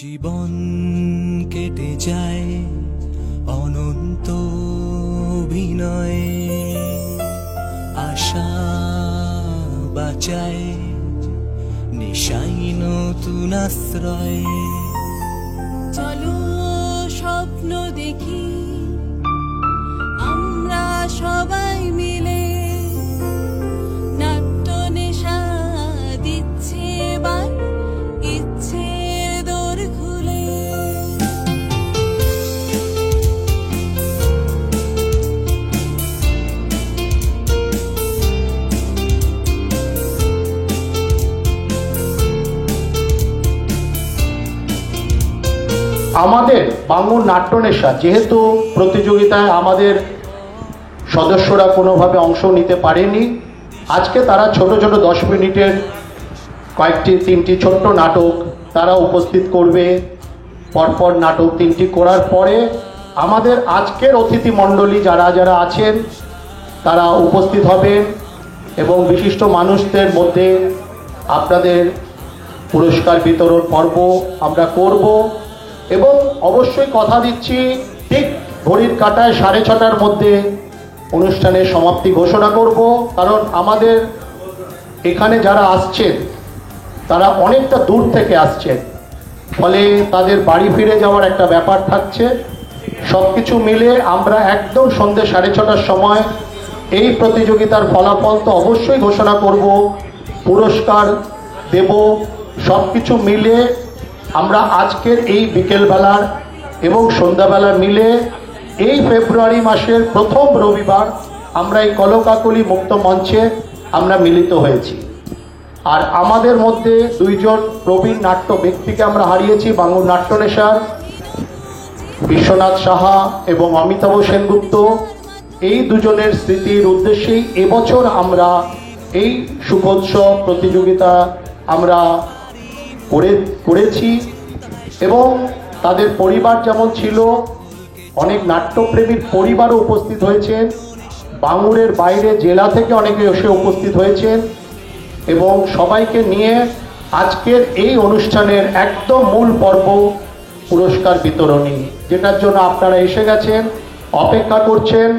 জীবন কেটে যায় অনন্ত অভিনয়ে, আশা বাঁচায় নিশাই নতুন আশ্রয়। চলো স্বপ্ন দেখি আমরা সবাই মিলে, নাট্য নেশা দিচ্ছে এবার ইচ্ছের দোর খুলে। আমাদের বাঙুর নাট্যনেশা যেহেতু প্রতিযোগিতায় আমাদের সদস্যরা কোনোভাবে অংশ নিতে পারেনি, আজকে তারা ছোট ছোট 10 মিনিটের তিনটি ছোট্ট নাটক তারা উপস্থিত করবে। পরপর নাটক 3টি করার পরে আমাদের আজকের অতিথি মণ্ডলী যারা যারা আছেন তারা উপস্থিত হবেন এবং বিশিষ্ট মানুষদের মধ্যে আপনাদের পুরস্কার বিতরণ পর্ব আমরা করব। এবং অবশ্যই কথা দিচ্ছি, ঠিক ঘড়ির কাঁটায় 6:30টার মধ্যে অনুষ্ঠানের সমাপ্তি ঘোষণা করব। কারণ আমাদের এখানে যারা আসছেন তারা অনেকটা দূর থেকে আসছেন, ফলে তাদের বাড়ি ফিরে যাওয়ার একটা ব্যাপার থাকছে। সব কিছু মিলে আমরা একদম সন্ধ্যে 6:30টার সময় এই প্রতিযোগিতার ফলাফল তো অবশ্যই ঘোষণা করব, পুরস্কার দেব। সব কিছু মিলে আমরা আজকের এই বিকেলবেলার এবং সন্ধ্যাবেলা মিলে এই ফেব্রুয়ারি মাসের প্রথম রবিবার আমরা এই কলকাকলি মুক্ত মঞ্চে আমরা মিলিত হয়েছি। আর আমাদের মধ্যে 2 জন প্রবীণ নাট্য ব্যক্তিকে আমরা হারিয়েছি বাঙুর নাট্যনেশার, বিশ্বনাথ সাহা এবং অমিতাভ সেনগুপ্ত। এই দুজনের স্মৃতির উদ্দেশ্যেই এবছর আমরা এই সুখোৎসব প্রতিযোগিতা আমরা করেছি। এবং তাদের পরিবার যেমন ছিল, অনেক নাট্যপ্রেমীর পরিবারও উপস্থিত হয়েছেন, বাঙুরের বাইরে জেলা থেকে অনেকে এসে উপস্থিত হয়েছেন। এবং সবাইকে নিয়ে আজকের এই অনুষ্ঠানের একদম মূল পর্ব পুরস্কার বিতরণী, যেটার জন্য আপনারা এসে গেছেন, অপেক্ষা করছেন।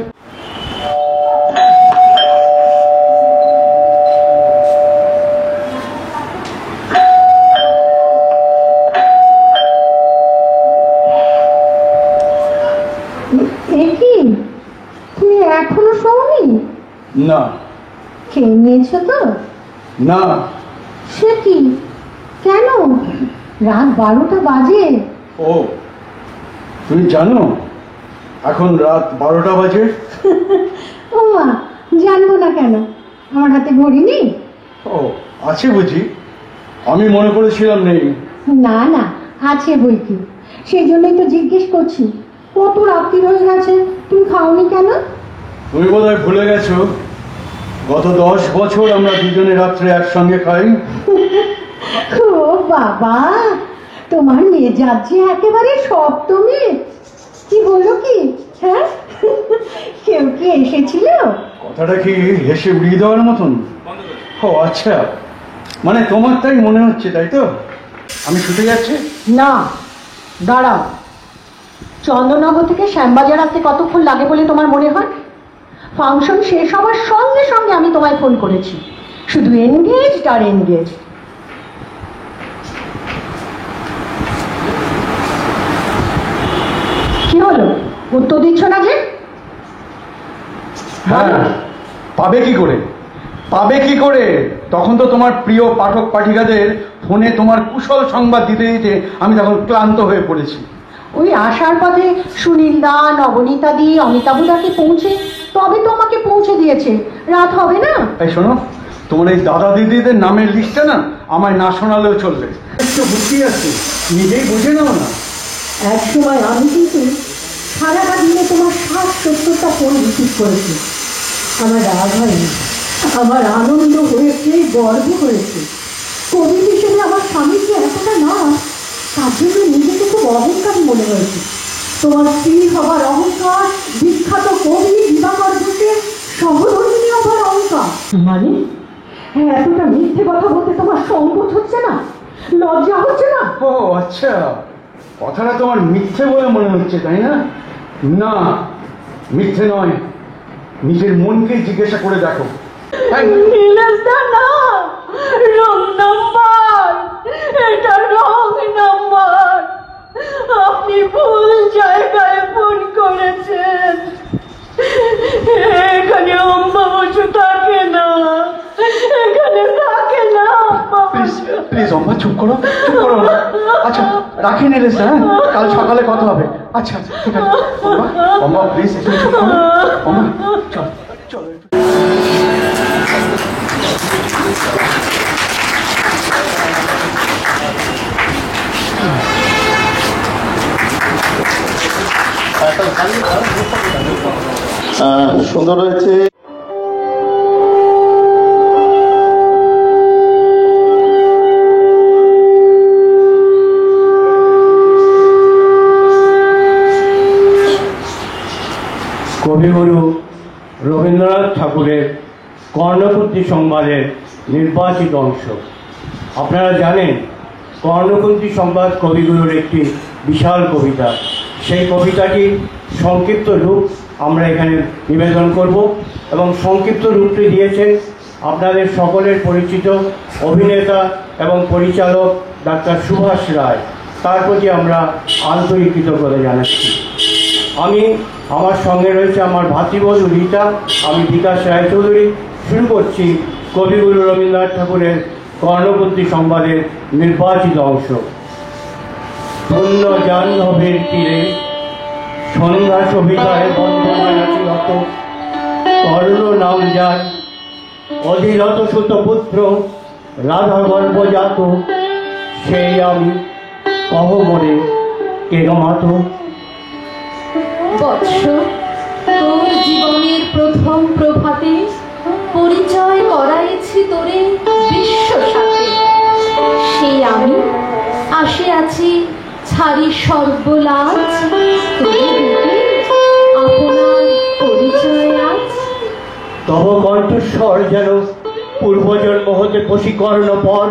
তুমি এখনো শোনি? না। খেয়ে নিয়েছো তো? না। সে কি, কেন? রাত 12টা বাজে। ও, তুমি জানো এখন রাত 12টা বাজে? ও মা, জানবো না কেন, আমার হাতে ঘড়ি নেই। ও, আছে বুঝি? আমি মনে করেছিলাম নেই। না না, আছে বই কি, সেই জন্যই তো জিজ্ঞেস করছি। কত রাত্রি হয়ে গেছে, তুমি খাওনি কেন? তুমি বোধহয় ভুলে গেছো, গত 10 বছর আমরা দুজনে রাত্রে একসঙ্গে খাই। ও বাবা, তোমার মেজাজ যে একেবারে সপ্তমে। কি বললো কি? হ্যাঁ, কেউ কি এসেছিল? কথাটা কি হেসে উড়িয়ে দেওয়ার মতন? ও আচ্ছা, মানে তোমার তাই মনে হচ্ছে, তাই তো? আমি শুতে যাচ্ছি। না, দাঁড়াও। চন্দননগর থেকে শ্যামবাজার আসতে কতক্ষণ লাগে বলে তোমার মনে হয়? ফাংশন শেষ হওয়ার সঙ্গে সঙ্গে আমি তোমায় ফোন করেছি, শুধু এনগেজড আর এনগেজড। কি হলো, উত্তর দিচ্ছ না যে? হ্যাঁ, পাবে কি করে? পাবে কি করে? তখন তো তোমার প্রিয় পাঠক পাঠিকাদের ফোনে তোমার কুশল সংবাদ দিতে দিতে আমি তখন ক্লান্ত হয়ে পড়েছি। ওই আসার পথে সুনীল দা, নবনীতা দি, অমিতাভদাকে পৌঁছে তবে তো আমাকে পৌঁছে দিয়েছে। রাত হবে না? এই শোনো, তোমার এই দাদা দিদিদের নামের লিস্টটা না আমায় না শোনালেও চলবে। একটু বুঝতেই আছে, নিজেই বুঝে নাও না। এক সময় আমি কিন্তু সারাটা দিনে তোমার 60-70টা ফোন রিসিভ করেছি। আমার রাগ হয়নি, আমার আনন্দ হয়েছে, গর্ব হয়েছে। কবি হিসেবে আমার স্বামীর যে এতটা না, তার জন্য নিজেকে খুব অহংকারী মনে হয়েছে। তোমার স্ত্রী হবার অহংকার, বিখ্যাত কবি দিবাকর ঘোষের সহধর্মিনী হবার অহংকার। মানে এতটা মিথ্যে কথা বলতে তোমার সংকোচ হচ্ছে না? লজ্জা হচ্ছে না? ও আচ্ছা, কথাটা তোমার মিথ্যে বলে মনে হচ্ছে, তাই না? না, মিথ্যে নয়। নিজের মনকে জিজ্ঞাসা করে দেখো। নীলেশদা না, রং নাম্বার, এটা রং নাম্বার। আপনি ভুল জায়গায় ফোন করেছেন। এখানে আম্মা বসে থাকে না, এখানে থাকে না আম্মা বসু। প্লিজ অম্মা, চুপ করো, চুপ করো। আচ্ছা রাখি নীলেশ, হ্যাঁ, কাল সকালে কথা হবে। আচ্ছা আচ্ছা, ঠিক আছে। অম্মা প্লিজ একটু চুপ করো। অম্মা চল চলো। সুন্দর হয়েছে। কবিগুরু রবীন্দ্রনাথ ঠাকুরের কর্ণকুন্তী সংবাদের নির্বাচিত অংশ। আপনারা জানেন, কর্ণকুন্তী সংবাদ কবিগুরুর একটি বিশাল কবিতা। সেই কবিতাটির সংক্ষিপ্ত রূপ আমরা এখানে নিবেদন করব, এবং সংক্ষিপ্ত রূপটি দিয়েছেন আপনাদের সকলের পরিচিত অভিনেতা এবং পরিচালক ডাক্তার সুভাষ রায়। তার প্রতি আমরা আন্তরিক কৃতজ্ঞতা জানাচ্ছি। আমার সঙ্গে রয়েছে আমার ভাতৃবধূ রীতা, আমি বিকাশ রায়চৌধুরী। শুরু করছি কবিগুরু রবীন্দ্রনাথ ঠাকুরের কর্ণকুন্তী সংবাদের নির্বাচিত অংশ। পূর্ণ জাহ্নবীর তীরে সন্ধ্যা সবিতায় বন্ধনায় আছিলত, কর্ণ নাম যার অধীরত সুত পুত্র, রাধা গর্ভজাত, সেই আমি কহ মরে কে গমাত। বৎস, তোর জীবনের প্রথম প্রভাতে পরিচয় করাইছি তোরে বিশ্ব সাথে। সেই আমি আসে আছি ছাড়ি সর্বলাজ, তোরে দিতে আপনার পরিচয় আজ। তব কণ্ঠস্বর যেন পূর্বজন্ম হতে বশীকরণ পর,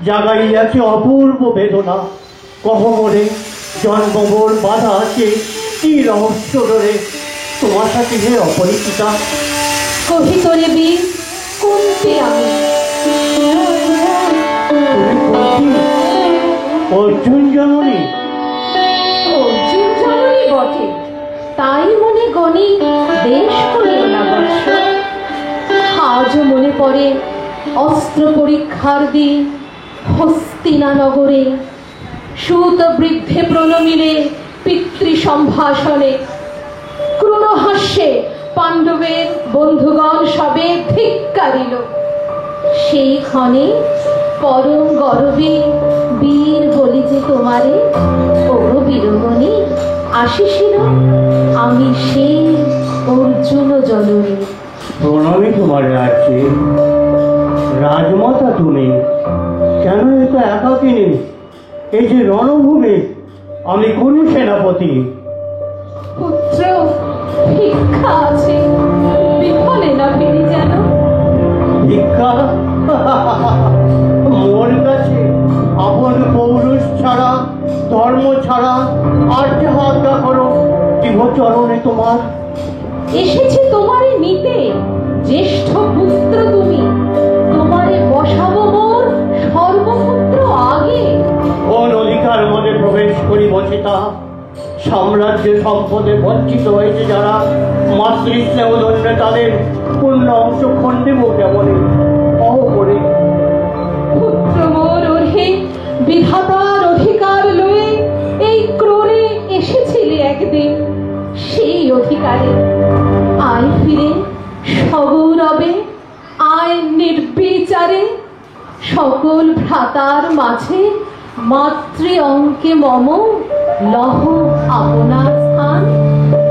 জাগাইয়াছে অপূর্ব বেদনা। কহ মরে জন্মভোর বাধা আছে কি রহস্য রে, তোমার সাথে হে অপরিচিতা। কহি তোরে বীর কুন্তি আমি। অর্জুন জননী? অর্জুন জননী বটে, তাই মনে গণি দেশ করিও না বৎস। আজও মনে পড়ে অস্ত্র পরীক্ষার দিন হস্তিনানগরে, সুত বৃদ্ধে প্রণমিলে পিতৃ সম্ভাষণে, ক্রুণহাস্যে পাণ্ডবের বন্ধুগণ সবে ধিক্কারিল। সেই ক্ষণে পরম গর্বে বীর বলি যে তোমারে, ও বীরমণি আসিছিল আমি সেই অর্জুন জননী। প্রণামী তোমার রাজ্যে রাজমাতা তুমি, কেন এত একাকিনী? এই যে রণভূমি, আমি কোন সেনাপতি। পুত্র ভিক্ষা আছে, বিফলে না ফিরি যেন। ভিক্ষা? মোর কাছে আপন পৌরুষ ছাড়া, ধর্ম ছাড়া আর যাহা আজ্ঞা করো চরণে তোমার। এসেছে তোমারে নিতে, জ্যেষ্ঠ পুত্র তুমি, তোমারে বসাবো মোর সর্বপুত্র আগে। কোন অধিকার মধ্যে প্রবেশ করি বসিতা? সাম্রাজ্য সম্পদে বঞ্চিত হয়েছে যারা, মাতৃস্নেহ ধন্য তাদের পূর্ণ অংশ খণ্ডিব কেমনে অহ করে। পুত্র মোর ওরে বিধাতার অধিকার লয়ে এই ক্রোড়ে এসেছিলি একদিন, সেই অধিকারে আয় ফিরে সগৌরবে, আয় নির্বিচারে। সকল ভ্রাতার মাঝে মাতৃ অঙ্কে মম লহ আপনার স্থান।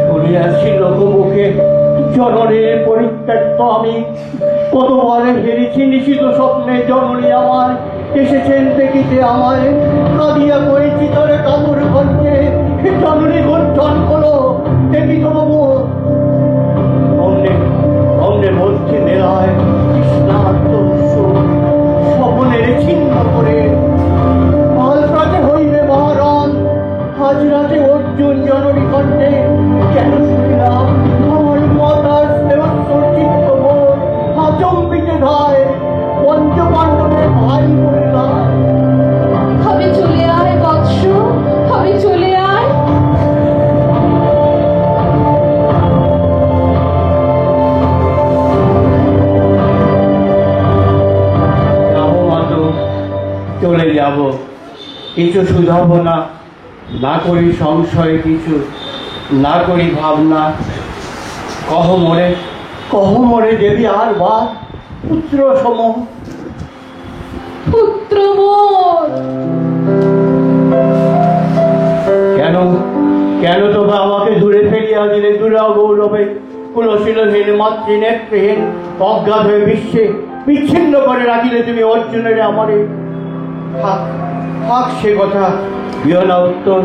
শুনিয়াছি লোকমুখে জননের পরিত্যক্ত আমি, কতবারে হেরেছি নিশিত স্বপ্নে জননী আমার এসেছেন দেখিতে আমায়। কাঁদিয়া করেছি তরে কামড় ঘন্টে, জননী গর্জন করো দেখি তবু। অমনে অমনে মধ্যে মেলায় কৃষ্ণার্থ স্বপনের ছিন্ন করে, পাল্টাতে হইবে মহারণ জননী কণ্ঠে কেন শুনিলাম আমার মাতার স্নেহোচ্চিত্ত মন আচম্বিতে ধায় পঞ্চপাণ্ডবের ভাই বলিলাম। হবে চলে আয় বৎস, হবে চলে আয়। চলে যাব, কিছু শুধাবো না, না করি সংশয় কিছু, না করি ভাবনা। কহ মরে দেবী আর বাদ পুত্র সম। পুত্র মোর কেন কেন তবে আমাকে দূরে ফেলিয়া দিলে দুরা গৌরবে, কুলশীলহীন মাতৃনেত্রহীন অজ্ঞাত হয়ে বিশ্বে বিচ্ছিন্ন করে রাখিলে তুমি অর্জুনের আমারে। থাক সে কথা, দিও না উত্তর।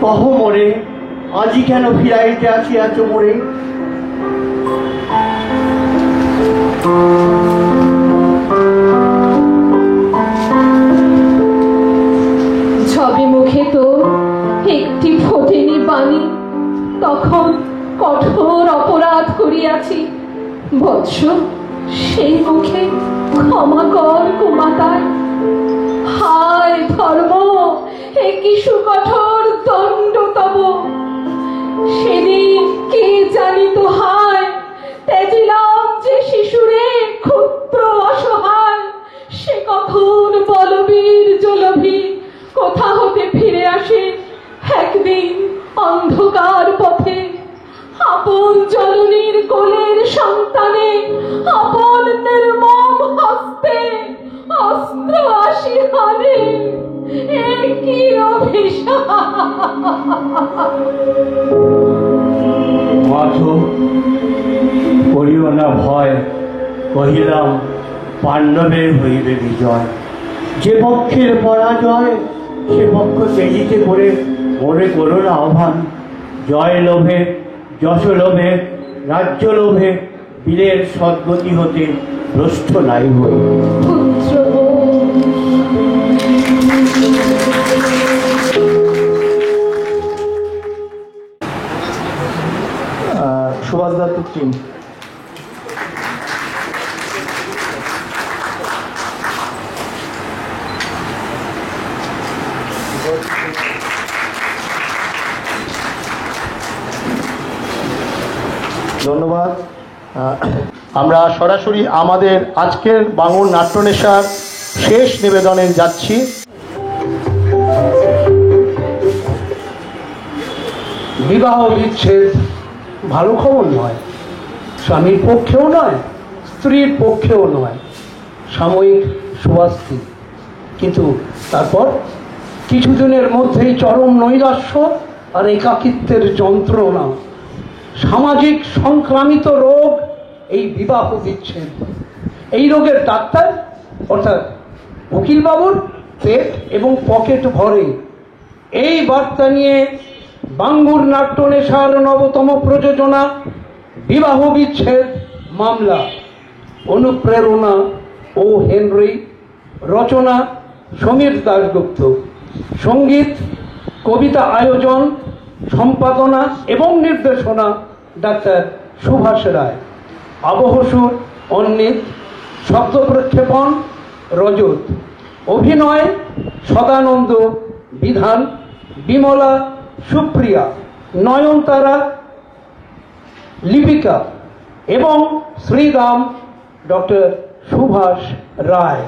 কহ মোরে আজি কেন ফিরাইতে আসিয়াছ মোরে? ঝবে মুখে তো একটি ফোটেনি বাণী, তখন কঠোর অপরাধ করিয়াছি। বৎস, সেই মুখে ক্ষমা কর কুমাতার। হায় ধর্ম, এ কি সুকঠোর দণ্ড তব! সেদিন কে জানিত হায়, তেজিলাম যে শিশুরে ক্ষুদ্র অসহায়। সে কখন বলবীর জলভী কোথা হতে ফিরে আসে একদিন অন্ধকার পথে। আপন জননীর কোলের সন্তানে আপন নির্মম হস্তে অস্ত্র আসি হানে। এ কি অভিশাপ! মাধব, করিও না ভয়, কহিলাম পাণ্ডবের হইবে বিজয়। যে পক্ষের পরাজয় সে পক্ষ তেজিতে করে মনে করো না আহ্বান। জয় লোভে, যশ লোভে, রাজ্য লোভে বীরের সদ্গতি হতে ভ্রষ্ট নাই হই। পুত্র সুভাষ দত্তের টিম। ধন্যবাদ। আমরা সরাসরি আমাদের আজকের বাঙুর নাট্যনেশার শেষ নিবেদনে যাচ্ছি। বিবাহ বিচ্ছেদ ভালো খবর নয়, স্বামীর পক্ষেও নয়, স্ত্রীর পক্ষেও নয়, সাময়িক সুবাস্তি। কিন্তু তারপর কিছুদিনের মধ্যেই চরম নৈরাশ্য আর একাকিত্বের যন্ত্রণা, সামাজিক সংক্রামিত রোগ এই বিবাহ বিচ্ছেদ। এই রোগের ডাক্তার অর্থাৎ উকিলবাবুর পেট এবং পকেট ভরে। এই বার্তা নিয়ে বাঙ্গুর নাট্যনেশার নবতম প্রযোজনা বিবাহ বিচ্ছেদ মামলা। অনুপ্রেরণা ও হেনরি, রচনা সমীর দাশগুপ্ত, সঙ্গীত কবিতা আয়োজন সম্পাদনা এবং নির্দেশনা ডাক্তার সুভাষ রায়, আবহ সুর অন্নিত, শব্দ প্রক্ষেপণ রজত, অভিনয় সদানন্দ বিধান, বিমলা সুপ্রিয়া, নয়নতারা, লিপিকা এবং শ্রীরাম ডক্টর সুভাষ রায়।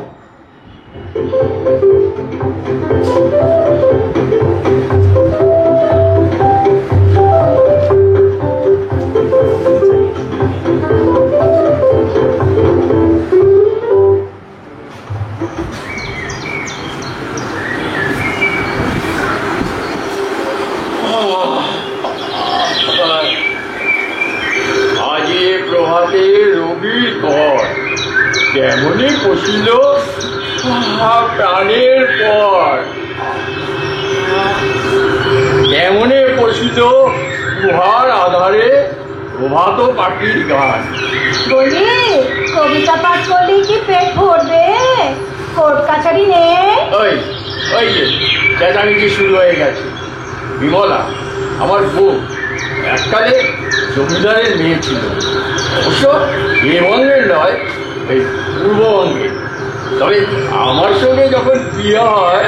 আজি প্রভাতে রবির ঘর কেমনে পশিল প্রাণের পর, কেমনে পশিল গুহার আধারে প্রভাত পাখির গান। বলি, কবিতা পাঠ করলে কি পেট ভরবে? কোর্ট কাছারি নেই। ওই ওই যে চেঁচামেচি শুরু হয়ে গেছে। বিমলা আমার বউ এককালে জমিদারের মেয়ে ছিল, অবশ্য এ বঙ্গের নয়, এই পূর্ববঙ্গে। তবে আমার সঙ্গে যখন বিয়ে হয়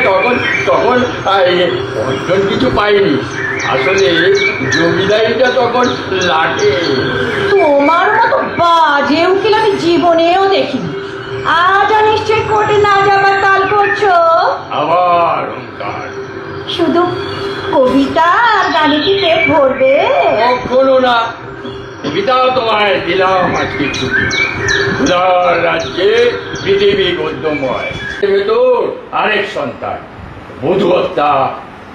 তখন তখন অর্জন কিছু পাইনি। আসলে জমিদারিটা তখন লাগে। তোমার মতো বাজে উকিল আমি জীবনেও দেখিনি। আজ নিশ্চয় কোর্টে না যাবার তাল করছো। আবার শুধু কবিতা আর গানে কি পেট ভরবে? কখনো না। কবিতাও তোমায় দিলাম আজকে ছুটি। উদার রাজ্যে পৃথিবী গদ্যময়, ভেতর আরেক সন্তান, বধূ হত্যা,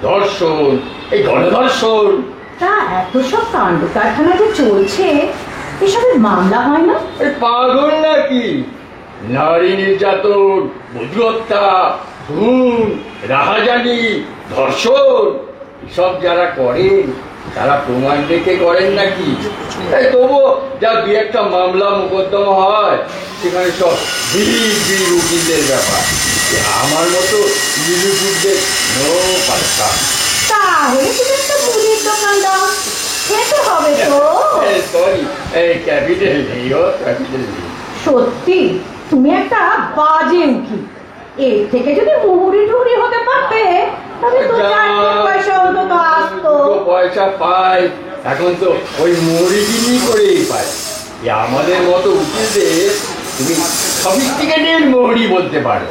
ধর্ষণ, এই গণধর্ষণ। তা এত সব কাণ্ড কারখানা যে চলছে, এসবের মামলা হয় না? পাগল নাকি? নারী নির্যাতন, বধূ হত্যা, খুন, রাহাজানি, ধর্ষণ এসব যারা করেন তারা প্রমাণ রেখে করেন নাকি? তবুও যা দু একটা মামলা মোকদ্দমা হয় সেখানে সব বীর উকিলদের ব্যাপার। আমার মতো নিরুপুরদের নো পাত্তা। তাহলে তুমি একটা মুদির দোকান দাও, খেতে হবে তো। সরি, এই ক্যাপিটাল নেই, ও ক্যাপিটাল নেই। সত্যি তুমি একটা বাজে উকিল। এর থেকে যদি মুহুরি টুহুরি হতে পারতে তবে তো পয়সা অন্তত আসতো। পয়সা পাই এখন তো ওই মুড়ি বিক্রি করেই পাই। আমাদের মতো উকিলদের তুমি সফিস্টিকেটেড মুড়ি বলতে পারো।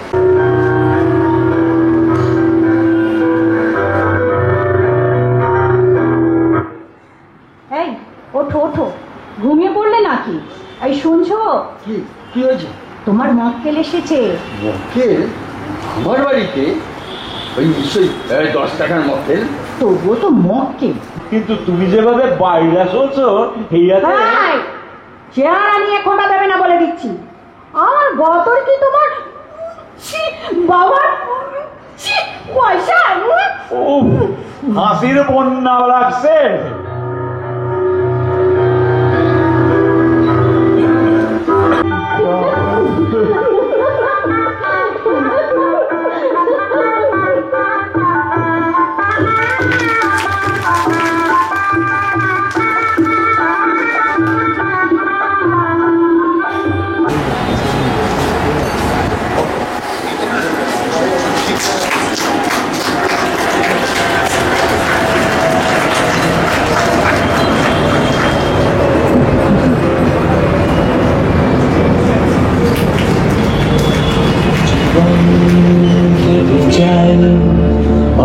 এই ওঠো ওঠো, ঘুমিয়ে পড়লে নাকি? এই শুনছো? কি কি হয়েছে? তোমার মক্কেল এসেছে। মক্কেল? আমার বাড়িতে? ওই নিশ্চয়ই 10 টাকার মক্কেল। তবুও তো মক্কেল। কিন্তু তুমি যেভাবে বাইরে চলছো চেহারা নিয়ে খোঁটা দেবে না বলে দিচ্ছি। আর গতর কি তোমার বাবার পয়সা? হাসির বন্যা লাগছে।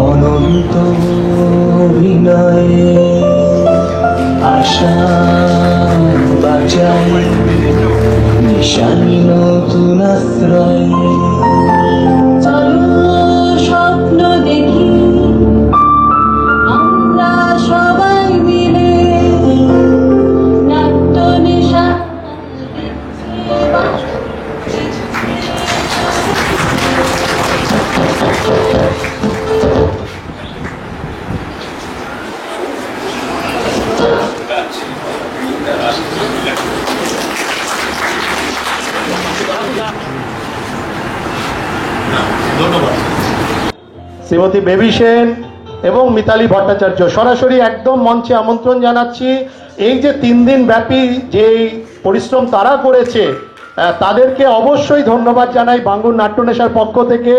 অনন্ত অভিনয়ে আশা বাঁচায় নিশানি নতুন আশ্রয়। চলো স্বপ্ন দেখি আমরা সবাই মিলে, নাট্য নেশা শ্রীমতী বেবি সেন এবং মিতালি ভট্টাচার্য সরাসরি একদম মঞ্চে আমন্ত্রণ জানাচ্ছি। এই যে 3 দিন ব্যাপী যে পরিশ্রম তারা করেছে তাদেরকে অবশ্যই ধন্যবাদ জানাই বাঙ্গুর নাট্যনেশার পক্ষ থেকে।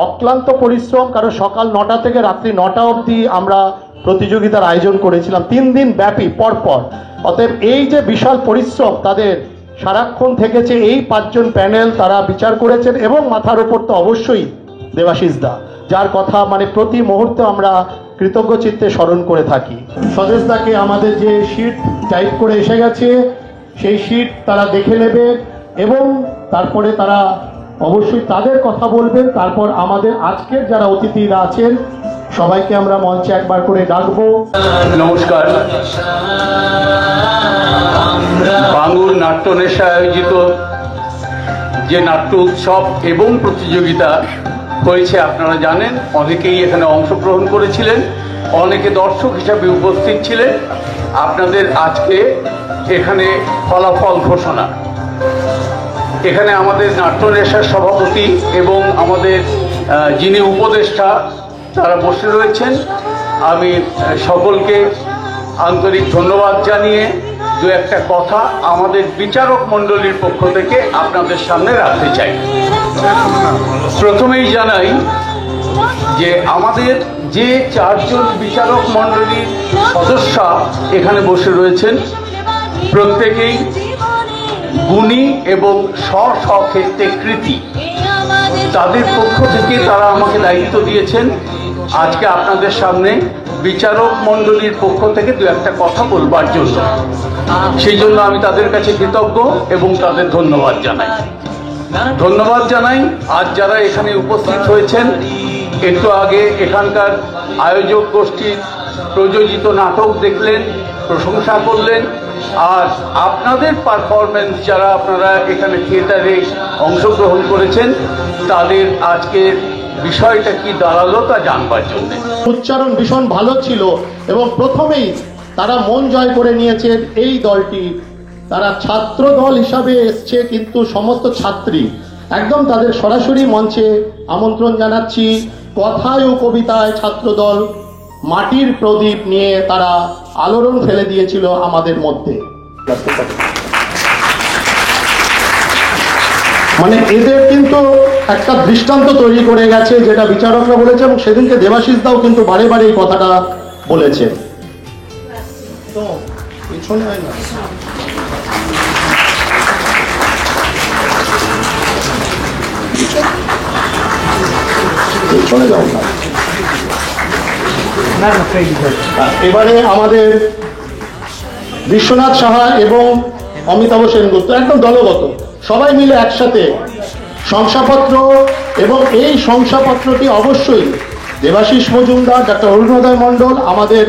অক্লান্ত পরিশ্রম, কারণ সকাল 9টা থেকে রাত্রি 9টা অবধি আমরা প্রতিযোগিতার আয়োজন করেছিলাম 3 দিন ব্যাপী পরপর। অতএব এই যে বিশাল পরিশ্রম তাদের সারাক্ষণ থেকেছে, এই 5 জন প্যানেল তারা বিচার করেছেন এবং মাথার উপর তো অবশ্যই দেবাশিস দা, যার কথা মানে প্রতি মুহূর্তে আমরা কৃতজ্ঞ চিত্তে স্মরণ করে থাকি। স্বদেশ দাকে আমাদের যে শিট টাইপ করে এসে গেছে সেই শিট তারা দেখে নেবে এবং তারপরে তারা অবশ্যই তাদের কথা বলবেন। তারপর আমাদের আজকের যারা অতিথিরা আছেন সবাইকে আমরা মঞ্চে একবার করে ডাকবো। নমস্কার। বাঙ্গুর নাট্যনেশা আয়োজিত যে নাট্য উৎসব এবং প্রতিযোগিতা হয়েছে আপনারা জানেন, অনেকেই এখানে অংশগ্রহণ করেছিলেন, অনেকে দর্শক হিসাবে উপস্থিত ছিলেন। আপনাদের আজকে এখানে ফলাফল ঘোষণা। এখানে আমাদের নাট্যনেশার সভাপতি এবং আমাদের যিনি উপদেষ্টা তারা বসে রয়েছেন। আমি সকলকে আন্তরিক ধন্যবাদ জানিয়ে দু একটা কথা আমাদের বিচারক মণ্ডলীর পক্ষ থেকে আপনাদের সামনে রাখতে চাই। প্রথমেই জানাই যে আমাদের যে চারজন বিচারক মণ্ডলীর সদস্য এখানে বসে রয়েছেন প্রত্যেকেই গুণী এবং স্বক্ষেত্রে কৃতী। তাদের পক্ষ থেকে তারা আমাকে দায়িত্ব দিয়েছেন আজকে আপনাদের সামনে বিচারক মণ্ডলীর পক্ষ থেকে দু একটা কথা বলবার জন্য। সেই জন্য আমি তাদের কাছে কৃতজ্ঞ এবং তাদের ধন্যবাদ জানাই। আজ যারা এখানে উপস্থিত হয়েছেন, একটু আগে এখানকার আয়োজক গোষ্ঠীর প্রযোজিত নাটক দেখলেন, প্রশংসা করলেন, আর আপনাদের পারফরমেন্স যারা আপনারা এখানে থিয়েটারে অংশগ্রহণ করেছেন তাদের আজকের বিষয়টা কি দাঁড়ালো তা জানবার জন্য। উচ্চারণ ভীষণ ভালো ছিল এবং প্রথমেই তারা মন জয় করে নিয়েছেন এই দলটি। তারা ছাত্র দল হিসাবে এসছে, কিন্তু সমস্ত ছাত্রী একদম তাদের সরাসরি মঞ্চে আমন্ত্রণ জানাচ্ছি। কথায় ও কবিতায় ছাত্রদল মাটির প্রদীপ নিয়ে তারা আলোড়ন ফেলে দিয়েছিল আমাদের মধ্যে। মানে এদের কিন্তু একটা দৃষ্টান্ত তৈরি করে গেছে, যেটা বিচারকরা বলেছে, এবং সেদিনকে দেবাশিস দাও কিন্তু বারে বারে এই কথাটা বলেছে। তো পিছনে হয় না, পিছনে যাও না। এবারে আমাদের বিশ্বনাথ সাহা এবং অমিতাভ সেনগুপ্ত একদম দলগত সবাই মিলে একসাথে শংসাপত্র, এবং এই শংসাপত্রটি অবশ্যই দেবাশিস মজুমদার, ডক্টর অরুণোদয় মণ্ডল, আমাদের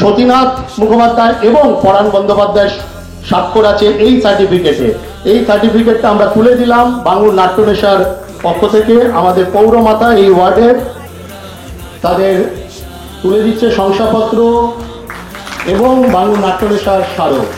সতীনাথ মুখোপাধ্যায় এবং পরাণ বন্দ্যোপাধ্যায় স্বাক্ষর আছে এই সার্টিফিকেটে। এই সার্টিফিকেটটা আমরা তুলে দিলাম বাঙুর নাট্যনেশার পক্ষ থেকে। আমাদের পৌরমাতা এই ওয়ার্ডের তাদের তুলে দিচ্ছে শংসাপত্র এবং বাঙুর নাট্যনেশার স্মারক।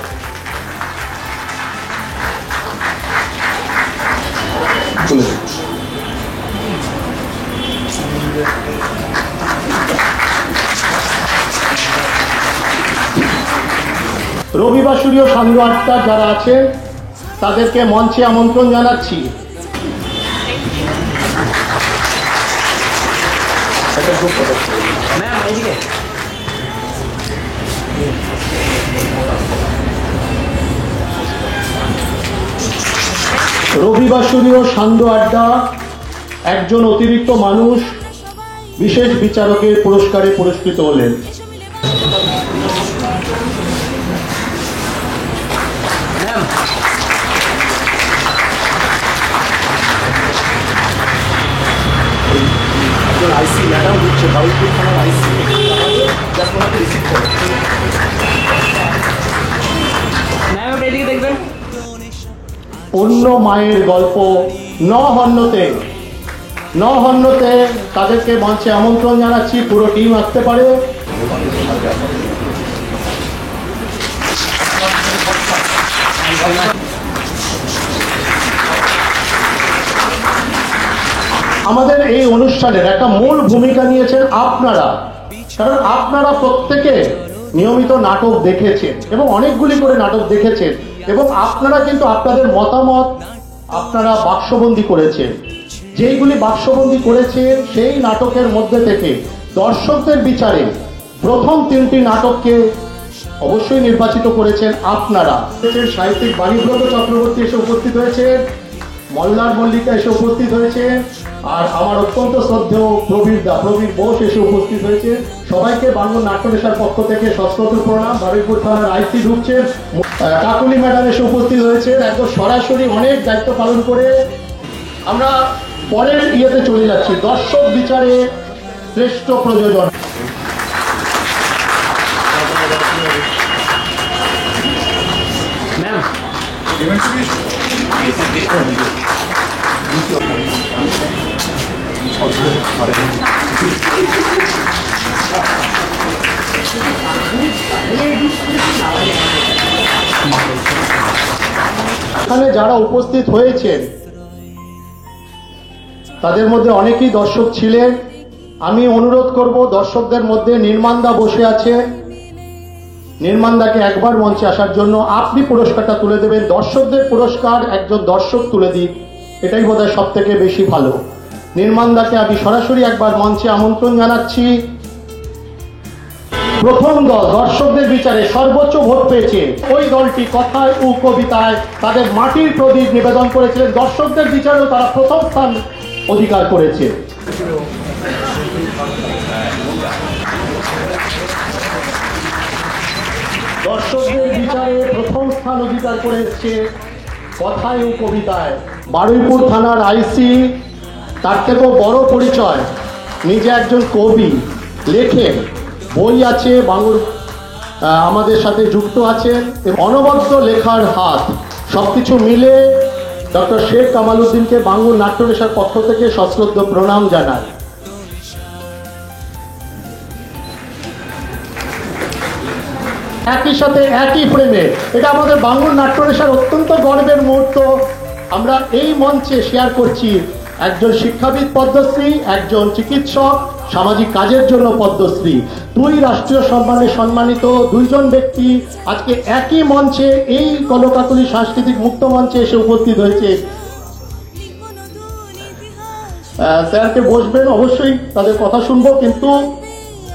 রবিবাসরীয় সান্ধ্য আটটা যারা আছে তাদেরকে মঞ্চে আমন্ত্রণ জানাচ্ছি। রবিবাসরীয় সান্ধ্য আড্ডা একজন অতিরিক্ত মানুষ বিশেষ বিচারকের পুরস্কারে পুরস্কৃত হলেন। অন্য মায়ের গল্প নহন্যতে তাদেরকে মঞ্চে আমন্ত্রণ জানাচ্ছি। পুরো টিম আসতে পারে। আমাদের এই অনুষ্ঠানের একটা মূল ভূমিকা নিয়েছেন আপনারা, কারণ আপনারা প্রত্যেকে নিয়মিত নাটক দেখেছেন এবং অনেকগুলি করে নাটক দেখেছেন, এবং আপনারা কিন্তু আপনাদের মতামত আপনারা বাক্সবন্দী করেছেন। যেইগুলি বাক্সবন্দী করেছেন সেই নাটকের মধ্যে থেকে দর্শকদের বিচারে প্রথম 3টি নাটককে অবশ্যই নির্বাচিত করেছেন আপনারা। সাহিত্যিক বাণীব্রত চক্রবর্তী এসে উপস্থিত হয়েছে, মল্লার মল্লিকা এসে উপস্থিত হয়েছে, আর আমার অত্যন্ত শ্রদ্ধেয় প্রবীর বোস এসে উপস্থিত হয়েছে। সবাইকে বাঙুর নাট্যনেশার পক্ষ থেকে সশ্রদ্ধ প্রণাম। বারুইপুর থানার আইসি ঢুকছেন, কাকুলি ম্যাডাম এসে উপস্থিত হয়েছে একদম সরাসরি অনেক দায়িত্ব পালন করে। আমরা পরের ইয়েতে চলে যাচ্ছি, দর্শক বিচারে শ্রেষ্ঠ প্রযোজন। এখানে যারা উপস্থিত হয়েছেন তাদের মধ্যে অনেকেই দর্শক ছিলেন আমি অনুরোধ করব দর্শকদের মধ্যে নির্মাণদা বসে আছে, নির্মাণদাকে একবার মঞ্চে আসার জন্য। আপনি পুরস্কারটা তুলে দেবেন, দর্শকদের পুরস্কার একজন দর্শক তুলে দিক, এটাই বোধহয় সব থেকে বেশি ভালো। নির্মাণদাকে আমি সরাসরি একবার মঞ্চে আমন্ত্রণ জানাচ্ছি। প্রথম দল দর্শকদের বিচারে সর্বোচ্চ ভোট পেয়েছে ওই দলটি কথায় ও কবিতায় তাদের মাটির প্রদীপ নিবেদন করেছিলেন। দর্শকদের বিচারেও তারা প্রথম স্থান অধিকার করেছে। দর্শকদের বিচারে প্রথম স্থান অধিকার করেছে কথায় ও কবিতায় বারুইপুর থানার আইসি। তার থেকেও বড় পরিচয়, নিজে একজন কবি, লেখেন, বই আছে, বাংলা আমাদের সাথে যুক্ত আছেন। অনবদ্য লেখার হাত, সবকিছু মিলে ডক্টর শেখ কামাল উদ্দিনকে বাংলা নাট্যনেশার পক্ষ থেকে সশ্রদ্ধ প্রণাম জানায়। একই সাথে একই ফ্রেমে, এটা আমাদের বাংলা নাট্যনেশার অত্যন্ত গর্বের মুহূর্ত। আমরা এই মঞ্চে শেয়ার করছি একজন শিক্ষাবিদ পদ্মশ্রী, একজন চিকিৎসক, সামাজিক কাজের জন্য পদ্মশ্রী, দুই রাষ্ট্রীয় সম্মানে সম্মানিত দুইজন ব্যক্তি আজকে একই মঞ্চে এই কলকাকলি সাংস্কৃতিক মুক্ত মঞ্চে এসে উপস্থিত হয়েছে। স্যারকে বসবেন, অবশ্যই তাদের কথা শুনবো, কিন্তু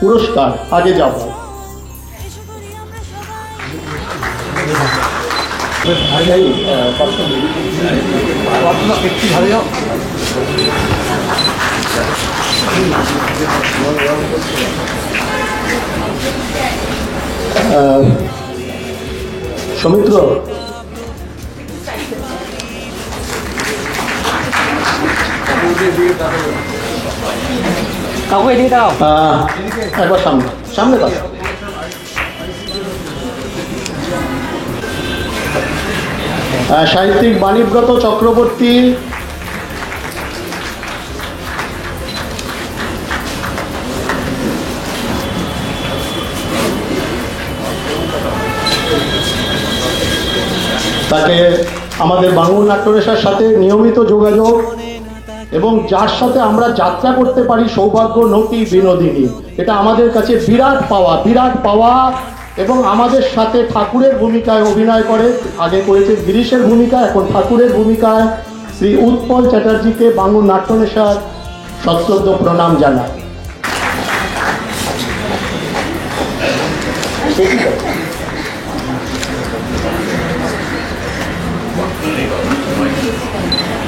পুরস্কার আগে যাব। সৌমিত্র, কাকু এদিকে দাও, একবার সামনে সামনে দাও। সাহিত্যিক বাণীব্রত চক্রবর্তী, তাকে আমাদের বাংলা নাট্যনেশার সাথে নিয়মিত যোগাযোগ এবং যার সাথে আমরা যাত্রা করতে পারি সৌভাগ্য নটি বিনোদিনী, এটা আমাদের কাছে বিরাট পাওয়া, বিরাট পাওয়া। এবং আমাদের সাথে ঠাকুরের ভূমিকায় অভিনয় করে, আগে করেছে গিরিশের ভূমিকা, এখন ঠাকুরের ভূমিকায় শ্রী উৎপল চ্যাটার্জিকে বাংলা নাট্যনেশার সশ্রদ্ধ প্রণাম জানায়।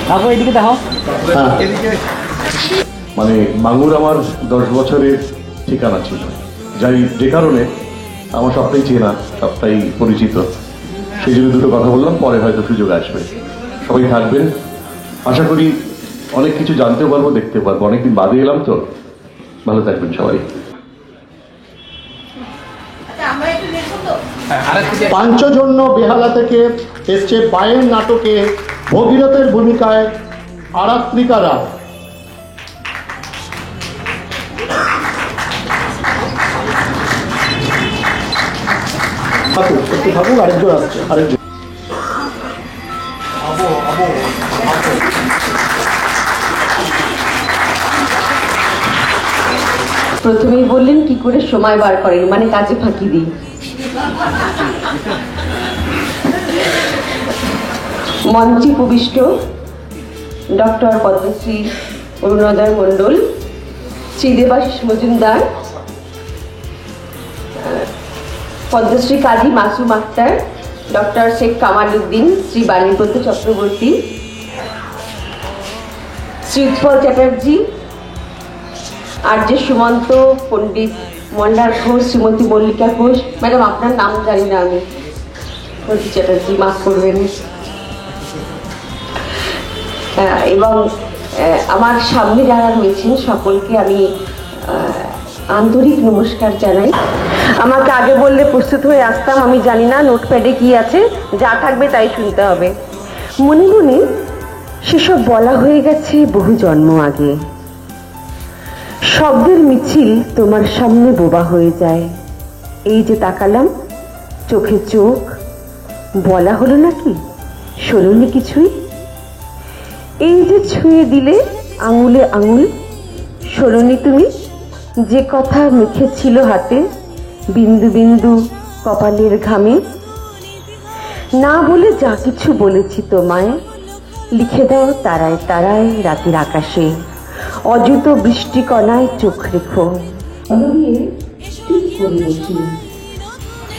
কাকু এদিকে দেখো। মানে বাঙ্গুর আমার 10 বছরের ঠিকানা ছিল, যাই যে কারণে আমার সবটাই চেনা, সবটাই পরিচিত, সেই জন্য দুটো কথা বললাম, পরে হয়তো সুযোগ আসবে। সবাই থাকবেন, আশা করি অনেক কিছু জানতে পারবো, দেখতে পারবো, অনেকদিন বাদে এলাম তো। ভালো থাকবেন সবাই। পাঞ্চজন্য বেহালা থেকে এসছে বায়ের নাটকে ভগীরথের ভূমিকায় আরাত্রিকা রায়। একটু থাকুন, আরেকজন আসছে, আরেকজন। প্রথমেই বললেন কি করে সময় বার করেন, মানে কাজে ফাঁকি দিই। মঞ্চে উপবিষ্ট ডক্টর পদ্মশ্রী অরুণোদয় মণ্ডল, শ্রী দেবাশিস মজুমদার, পদ্মশ্রী কাজী মাসুম আক্তার, ডক্টর শেখ কামাল উদ্দিন, শ্রী বাণীব্রত চক্রবর্তী, শ্রী উৎপল চ্যাটার্জি, আর্য সুমন্ত, পণ্ডিত মল্লার ঘোষ, শ্রীমতী মল্লিকা ঘোষ। ম্যাডাম আপনার নাম জানি না আমি, পণ্ডিত চ্যাটার্জি, মাফ করবেন। এবং আমার সামনে যারা রয়েছেন সকলকে আমি আন্তরিক নমস্কার জানাই। আমাকে আগে বললে প্রস্তুত হয়ে আসতাম, আমি জানি না নোটপ্যাডে কি আছে, যা থাকবে তাই শুনতে হবে। মনে মনে সেসব বলা হয়ে গেছে বহু জন্ম আগে। শব্দের মিছিল তোমার সামনে বোবা হয়ে যায়। এই যে তাকালাম, চোখে চোখ, বলা হলো নাকি, শোনোনি কিছুই। এই যে ছুঁয়ে দিলে আঙুলে আঙুল, শোনোনি তুমি যে কথা মুখে ছিল হাতে, বিন্দু বিন্দু কপালের ঘামে? না বলে যা কিছু বলেছি তোমায় লিখে দাও তারায় তারায় রাতের আকাশে, অযুত বৃষ্টি কণায় চোখ রেখো।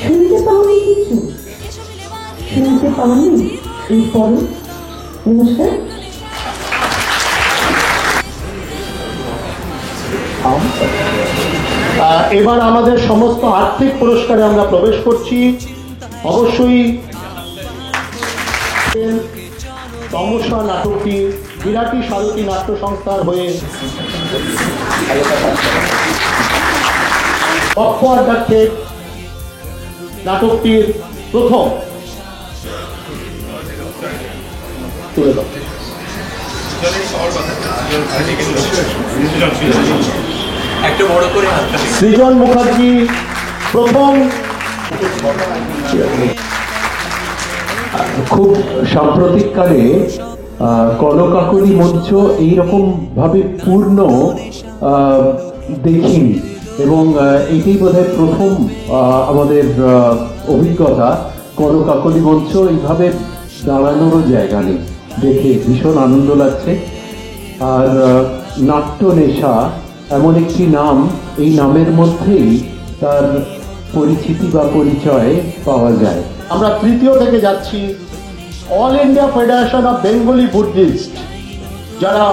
শুনতে পাওনি কিছু? শুনতে পাওনি? এই পরে নমস্কার। এবার আমাদের সমস্ত আর্থিক পুরস্কারে আমরা প্রবেশ করছি। অবশ্যই তমসা নাটকটি বিরাটি সারথী নাট্য সংস্থার হয়ে পক্ষ আড্ডাতে নাটকটির প্রথম তুলে দাও। সৃজন মুখার্জি প্রথম। খুব সাম্প্রতিককালে কলকাকলি মঞ্চ এইরকম ভাবে পূর্ণ দেখিনি, এবং এইটাই বোধহয় প্রথম আমাদের অভিজ্ঞতা। কলকাকলি মঞ্চ এইভাবে দাঁড়ানোরও জায়গা নেই, দেখে ভীষণ আনন্দ লাগছে। আর নাট্য নেশা এমন একটি নাম, এই নামের মধ্যেই তার পরিচিতি বা পরিচয় পাওয়া যায়। আমরা তৃতীয় থেকে যাচ্ছি, all India federation of Bengali Buddhist, যারা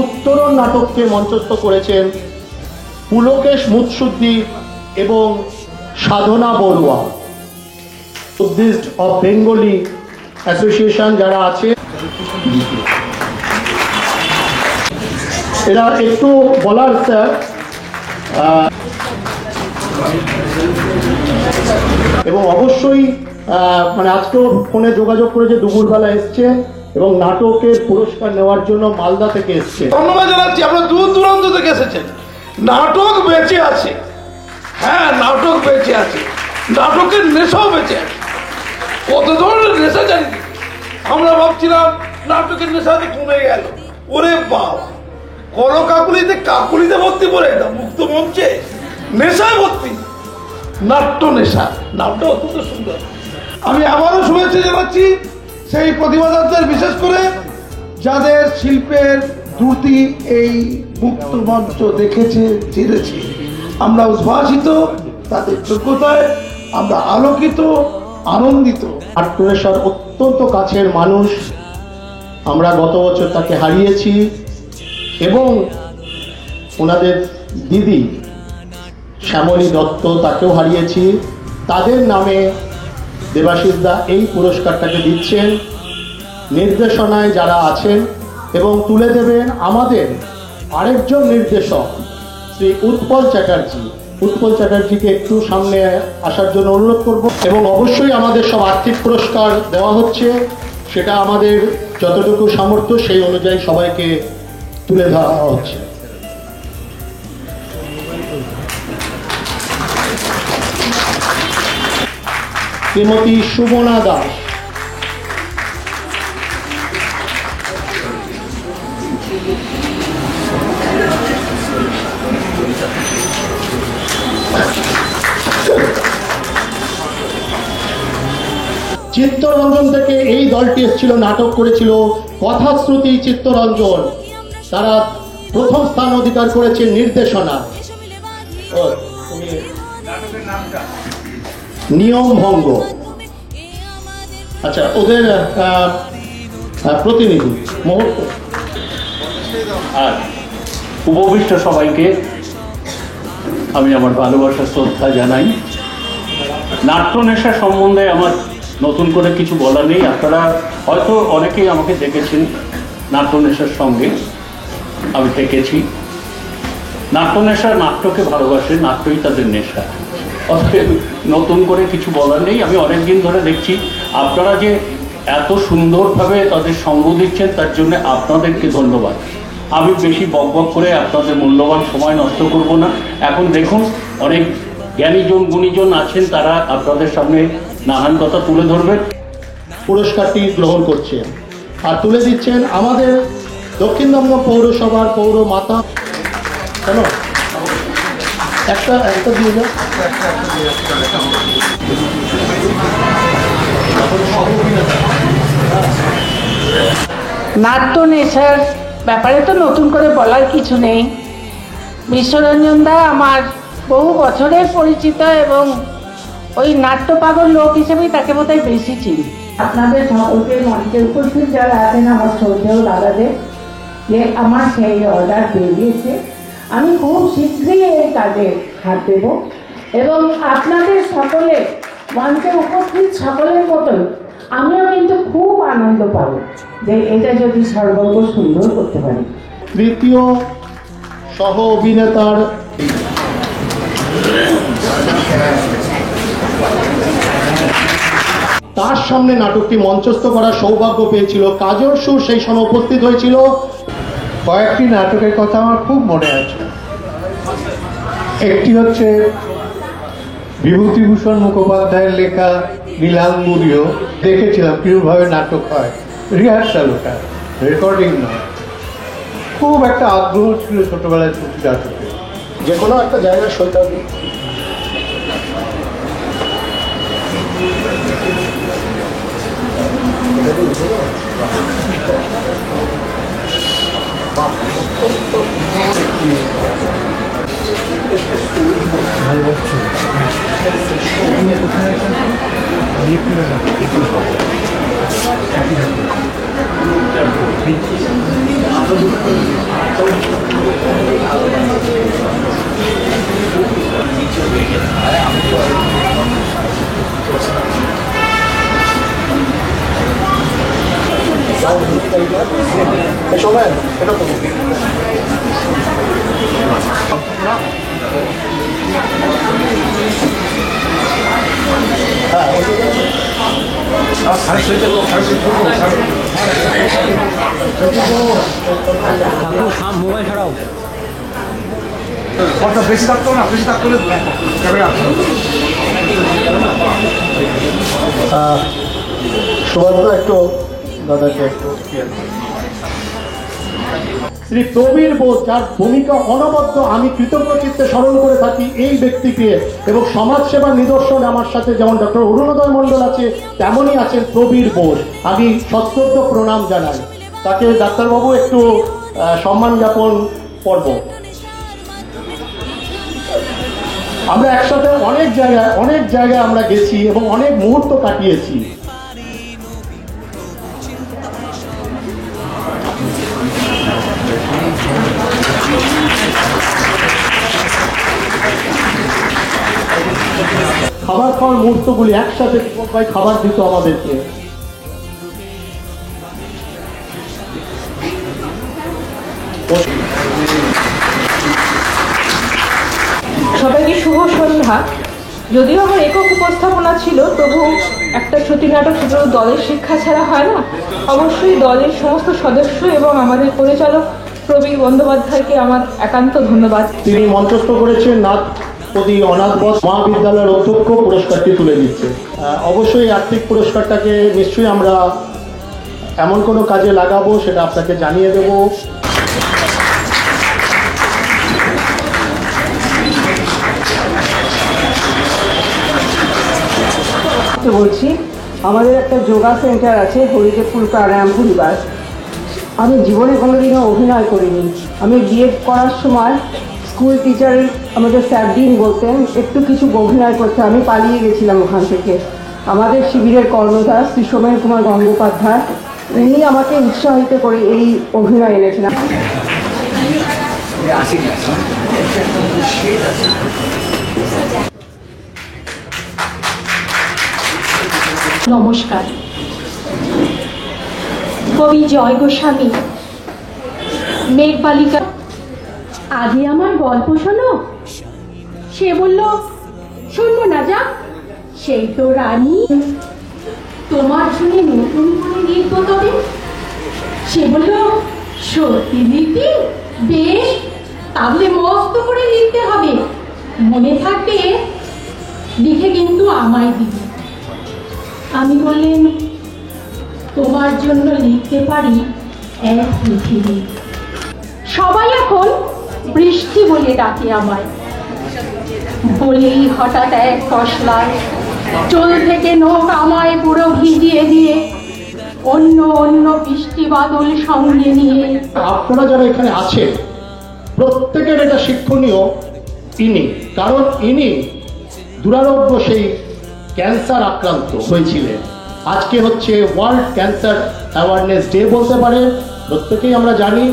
উত্তরণ নাটককে মঞ্চস্থ করেছেন পুলকেশ মুৎসুদ্দি এবং Sadhana Barua. Buddhist of Bengali association যারা আছে, এরা একটু বলার স্যার, এবং অবশ্যই মানে আজকেও ফোনে যোগাযোগ করে যে দুপুরবেলা এসছে এবং নাটকের পুরস্কার নেওয়ার জন্য মালদা থেকে এসছে। ধন্যবাদ জানাচ্ছি, আপনারা দূর দূরান্ত থেকে এসেছেন। নাটক বেঁচে আছে, হ্যাঁ নাটক বেঁচে আছে, নাটকের নেশাও বেঁচে আছে। কত ধরনের নেশা জানি, আমরা ভাবছিলাম নাটকের নেশা কমে গেল। ওরে বাবা, কলকাকুলিতে কাকুলিতে ভর্তি করে না, মুক্ত মঞ্চে নেশায় ভর্তি, নাট্য নেশা। নামটা অত্যন্ত সুন্দর। আমি আবারও শুভেচ্ছা জানাচ্ছি সেই প্রতিবাদকদের, বিশেষ করে যাদের শিল্পের ত্রুটি এই মুক্ত মঞ্চ দেখেছে, জেনেছে। আমরা উদ্ভাসিত, তাদের যোগ্যতায় আমরা আলোকিত, আনন্দিত। নাট্য নেশার অত্যন্ত কাছের মানুষ, আমরা গত বছর তাকে হারিয়েছি, এবং ওনাদের দিদি শ্যামলী দত্ত তাকেও হারিয়েছি। তাদের নামে দেবাশিস দা এই পুরস্কারটাকে দিচ্ছেন। নির্দেশনায় যারা আছেন এবং তুলে দেবেন আমাদের আরেকজন নির্দেশক শ্রী উৎপল চ্যাটার্জি। উৎপল চ্যাটার্জিকে একটু সামনে আসার জন্য অনুরোধ করব। এবং অবশ্যই আমাদের সব আর্থিক পুরস্কার দেওয়া হচ্ছে, সেটা আমাদের যতটুকু সামর্থ্য সেই অনুযায়ী সবাইকে তুলে ধরা হচ্ছে। শ্রীমতী সুমনা দাস, চিত্তরঞ্জন থেকে এই দলটি এসেছিল, নাটক করেছিল কথাশ্রুতি চিত্তরঞ্জন। তারা প্রথম স্থান অধিকার করেছে নির্দেশনা। নিয়ম ভঙ্গ, আচ্ছা ওদের প্রতিনিধি মুহূর্ত। আর উপবিষ্ট সবাইকে আমি আমার ভালোবাসা শ্রদ্ধা জানাই। নাট্য নেশা সম্বন্ধে আমার নতুন করে কিছু বলা নেই। আপনারা হয়তো অনেকেই আমাকে দেখেছেন নাট্য নেশার সঙ্গে, আমি দেখেছি। নাট্য নেশা নাট্যকে ভালোবাসে, নাট্যই তাদের নেশা। অতএব নতুন করে কিছু বলার নেই। আমি অনেক দিন ধরে দেখছি আপনারা যে এত সুন্দরভাবে তাদের সঙ্গ দিচ্ছেন, তার জন্য আপনাদেরকে ধন্যবাদ। আমি বেশি বকবক করে আপনাদের মূল্যবান সময় নষ্ট করব না। এখন দেখুন অনেক জ্ঞানীজন গুণীজন আছেন, তারা আপনাদের সামনে নানান কথা তুলে ধরবেন। পুরস্কারটি গ্রহণ করছেন আর তুলে দিচ্ছেন আমাদের দক্ষিণ দমদম পৌরসভার পৌর মাতা শোনো একটা দিয়ে যাও। নাট্য নেশার ব্যাপারে তো নতুন করে বলার কিছু নেই। বিশ্বরঞ্জন দা আমার বহু বছরের পরিচিত এবং ওই নাট্য পাগল লোক হিসেবেই তাকে বোধহয় বেশি চিনি। আপনাদের সকলকে মঞ্চে উপস্থিত যারা আছেন আমার শ্রদ্ধেয় দাদাদের, যে আমার সেই অর্ডার বেরিয়েছে, আমি খুব শীঘ্রই এই কাজে হাত দেব এবং আপনাদের সকলে মঞ্চে উপস্থিত সকলের মতন আমিও কিন্তু খুব আনন্দ পাবো যে এটা যদি সর্বঙ্গ সুন্দর করতে পারি। তৃতীয় সহ অভিনেতার তার সামনে নাটকটি মঞ্চস্থ করার সৌভাগ্য পেয়েছিল কাজল সুর, সেই সময় উপস্থিত হয়েছিল। কয়েকটি নাটকের কথা আমার খুব মনে আছে। একটি হচ্ছে বিভূতিভূষণ মুখোপাধ্যায়ের লেখা নীলাঙ্গুরীয়, দেখেছিলাম কিভাবে নাটক হয়, রিহার্সাল, ওটা রেকর্ডিং নয়। খুব একটা আগ্রহ ছিল ছোটবেলায় ছুটি নাটকে। যে কোনো একটা জায়গায় সইতে হবে। সময় এটা তো মোবাইল ছাড়াও বেশি থাকতো না, বেশি থাকতো সৌভাগ্য একটু দাদাকে একটু শ্রী প্রবীর বোস, যার ভূমিকা অনবদ্য আমি কৃতজ্ঞ চিত্তে স্মরণ করে থাকি এই ব্যক্তিকে, এবং সমাজসেবার নিদর্শন আমার সাথে যেমন ডক্টর অরুণোদয় মণ্ডল আছে তেমনই আছেন প্রবীর বোস। আমি সশ্রদ্ধ প্রণাম জানাই তাকে। ডাক্তারবাবু একটু সম্মান জ্ঞাপন পর্ব। আমরা একসাথে অনেক জায়গায় আমরা গেছি এবং অনেক মুহূর্ত কাটিয়েছি। খাবার খাওয়ার মুহূর্তগুলি একসাথে ভাই খাবার দিত আমাদেরকে। সবাইকে শুভ সন্ধ্যা। যদিও আমার একক উপস্থাপনা ছিল, তবু একটা শ্রুতি নাটক শুধু দলের শিক্ষা ছাড়া হয় না। অবশ্যই দলের সমস্ত সদস্য এবং আমাদের পরিচালক প্রবীর বন্দ্যোপাধ্যায়কে আমার একান্ত ধন্যবাদ। তিনি মঞ্চস্থ করেছেন নাথপতি অনাথ বস মহাবিদ্যালয়ের অধ্যক্ষ পুরস্কারটি তুলে দিচ্ছে। অবশ্যই আর্থিক পুরস্কারটাকে নিশ্চয়ই আমরা এমন কোনো কাজে লাগাবো, সেটা আপনাকে জানিয়ে দেব। বলছি, আমাদের একটা যোগা সেন্টার আছে হরিদেবপুর প্রাণায়াম পরিবার। আমি জীবনে কোনোদিনও অভিনয় করিনি। আমি বিএড করার সময় স্কুল টিচারের আমাদের স্যার ডিন বলতেন একটু কিছু অভিনয় করতে, আমি পালিয়ে গেছিলাম ওখান থেকে। আমাদের শিবিরের কর্ণধার শ্রী সোমেন কুমার গঙ্গোপাধ্যায়, উনি আমাকে উৎসাহিত করে এই অভিনয় এনেছিলেন। নমস্কার। কবি জয় গোস্বামী মেঘবালিকা আগে আমার গল্প শোনো। সে বলল শুনবো না, যা। সেই তো রানী, তোমার শুনে নতুন করে লিখব তবে। সে বলল সত্যি লিখবি? বেশ, তাহলে মস্ত করে লিখতে হবে, মনে থাকবে, লিখে কিন্তু আমায় দিবে। আমি বললেন তোমার জন্য লিখতে পারি এক পৃথিবী। সবাই এখন বৃষ্টি বলে ডাকে আমায়। বলেই হঠাৎ এক কসলায় চোল থেকে নখ আমায় পুরো ভিজিয়ে দিয়ে অন্য অন্য বৃষ্টি বাদল সঙ্গে নিয়ে। আপনারা যারা এখানে আছেন প্রত্যেকের এটা শিক্ষণীয় ইনি, কারণ ইনি দুরারোগ্য সেই ক্যান্সার আক্রান্ত হয়েছিলেন। আজকে হচ্ছে ওয়ার্ল্ড ক্যান্সার অ্যাওয়ারনেস ডে বলতে পারে, প্রত্যেকেই আমরা জানি।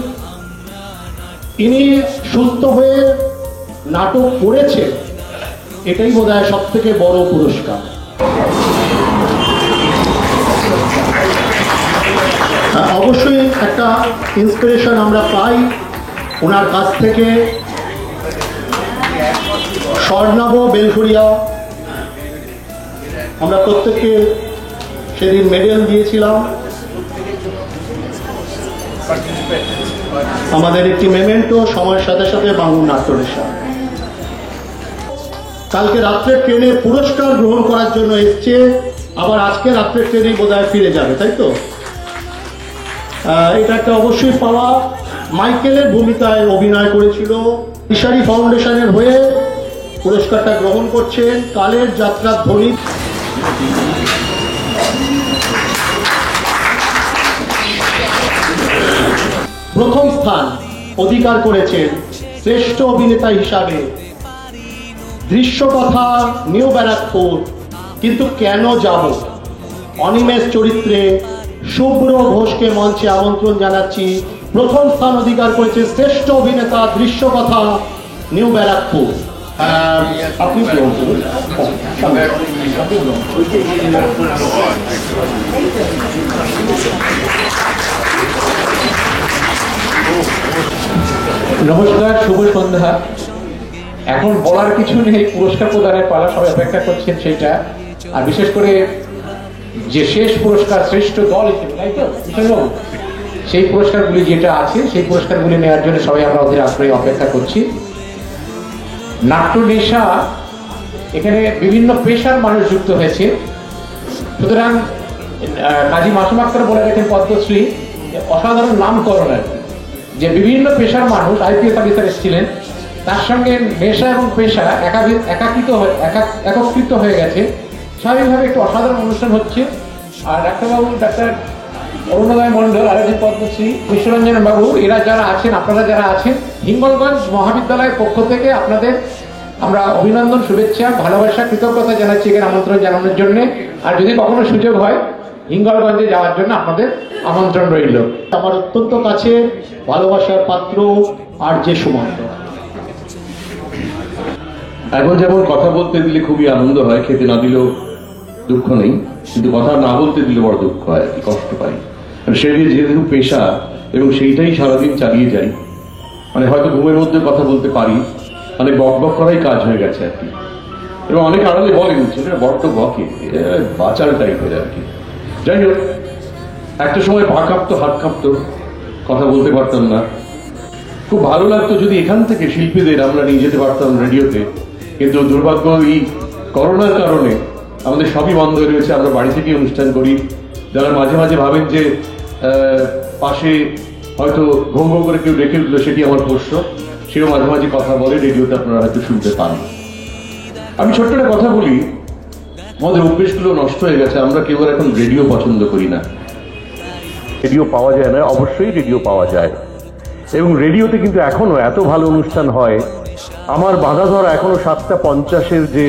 ইনি সুস্থ হয়ে নাটক করেছেন, এটাই বোধহয় সব থেকে বড় পুরস্কার। অবশ্যই একটা ইন্সপিরেশন আমরা পাই ওনার কাছ থেকে। স্বর্ণাভ বেলঘরিয়া, আমরা প্রত্যেককে সেদিন মেডেল দিয়েছিলাম। আমাদের একটি মেমেন্টো সময়ের সাথে সাথে বাঙুর নাট্যনেশা। কালকে রাত্রের ট্রেনে পুরস্কার গ্রহণ করার জন্য এসছে, আবার আজকে রাত্রের ট্রেনেই বোধহয় ফিরে যাবে, তাই তো? এটা একটা অবশ্যই পাওয়া। মাইকেলের ভূমিকায় অভিনয় করেছিল। দিশারি ফাউন্ডেশনের হয়ে পুরস্কারটা গ্রহণ করছেন কালের যাত্রার ধ্বনি। প্রথম স্থান অধিকার করেছেন শ্রেষ্ঠ অভিনেতা হিসাবে দৃশ্যকথা, নিউ ব্যারাকপুর, কিন্তু কেন যাব, অনিমেষ চরিত্রে শুভ্র ঘোষকে মঞ্চে আমন্ত্রণ জানাচ্ছি। প্রথম স্থান অধিকার করেছে শ্রেষ্ঠ অভিনেতা, দৃশ্যকথা, নিউ ব্যারাকপুর। আপনি গ্রহণ করুন। নমস্কার, শুভ সন্ধ্যা। এখন বলার কিছু নেই, পুরস্কার প্রদানের পালা, সবাই অপেক্ষা করছেন সেটা। আর বিশেষ করে যে শেষ পুরস্কার শ্রেষ্ঠ দল হিসেবে, তাই তো সেই পুরস্কারগুলি যেটা আছে সেই পুরস্কারগুলি নেওয়ার জন্য সবাই আমরা ওদের আগ্রহে অপেক্ষা করছি। নাট্যনেশা এখানে বিভিন্ন পেশার মানুষ যুক্ত হয়েছে, সুতরাং কাজী মাসুম আক্তার বলে গেছেন পদ্মশ্রী, অসাধারণ নামকরণ আর কি, যে বিভিন্ন পেশার মানুষ আইপিএস অফিসার এসেছিলেন, তার সঙ্গে নেশা এবং পেশা একত্রিত হয়ে গেছে। স্বাভাবিকভাবে একটু অসাধারণ অনুষ্ঠান হচ্ছে। আর ডাক্তারবাবু, ডাক্তার অরুণোদয় মণ্ডল, আরেকজন পদ্মশ্রী বিশ্বরঞ্জন বাবু, এরা যারা আছেন, আপনারা যারা আছেন, হিঙ্গলগঞ্জ মহাবিদ্যালয়ের পক্ষ থেকে আপনাদের আমরা অভিনন্দন, শুভেচ্ছা, ভালোবাসা, কৃতজ্ঞতা জানাচ্ছি এখানে আমন্ত্রণ জানানোর জন্য। আর যদি কখনো সুযোগ হয় হিঙ্গলগঞ্জে যাওয়ার জন্য আপনাদের আমন্ত্রণ রইল। আমার অত্যন্ত কাছে ভালোবাসার পাত্র আর যে সুমন্ত। এখন যেমন কথা বলতে দিলে খুবই আনন্দ হয়, খেতে না দিলেও দুঃখ নেই, কিন্তু কথা না বলতে দিলে বড় দুঃখ হয় আর কি, কষ্ট পাই। সেটি যেহেতু পেশা এবং সেইটাই সারাদিন চালিয়ে যাই, মানে হয়তো ঘুমের মধ্যে কথা বলতে পারি, মানে বক বক করাই কাজ হয়ে গেছে আর কি। এবং অনেক আড়ালে বলেন ছেলেরা বড্ড বকে, বাচাল টাইপের আর কি। যাই হোক, একটা সময় পা কাঁপতো, হাত কাঁপতো, কথা বলতে পারতাম না। খুব ভালো লাগতো যদি এখান থেকে শিল্পীদের আমরা নিয়ে যেতে পারতাম রেডিওতে, কিন্তু দুর্ভাগ্য এই করোনার কারণে আমাদের সবই বন্ধ হয়ে রয়েছে। আমরা বাড়ি থেকে অনুষ্ঠান করি। যারা মাঝে মাঝে ভাবেন যে পাশে হয়তো ঘুম ঘুম করে কেউ রেখে দিল, সেটি আমার পোষ্য, সেও মাঝে মাঝে কথা বলে, রেডিওতে আপনারা হয়তো শুনতে পান। আমি ছোট্ট একটা কথা বলি, আমাদের অভ্যেসগুলো নষ্ট হয়ে গেছে, আমরা কেউ এখন রেডিও পছন্দ করি না। রেডিও পাওয়া যায় না, অবশ্যই রেডিও পাওয়া যায়, এবং রেডিওতে কিন্তু এখনো এত ভালো অনুষ্ঠান হয়। আমার বাঁধা ধরা এখনো 7:50 যে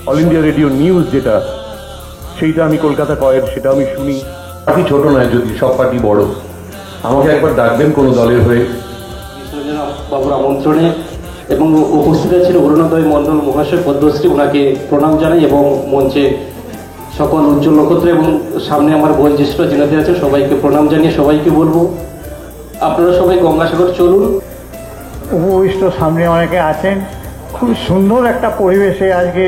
অল ইন্ডিয়া রেডিও নিউজ, যেটা সেইটা আমি কলকাতা কয়ের, সেটা আমি শুনি। পার্টি ছোট নয়, যদি সব পার্টি বড়। আমাকে একবার ডাকবেন কোনো দলের হয়ে। বাবুর আমন্ত্রণে এবং উপস্থিত ছিল অরুণোদয় মণ্ডল মহাশয় পদ্মশ্রী, ওনাকে প্রণাম জানাই, এবং মঞ্চে সকল উজ্জ্বল নক্ষত্র এবং সামনে আমার বয়োজ্যেষ্ঠ যিনাতে আছে সবাইকে প্রণাম জানিয়ে সবাইকে বলবো আপনারা সবাই গঙ্গাসাগর চলুন। উপবিষ্ট সামনে অনেকে আছেন, খুব সুন্দর একটা পরিবেশে আজকে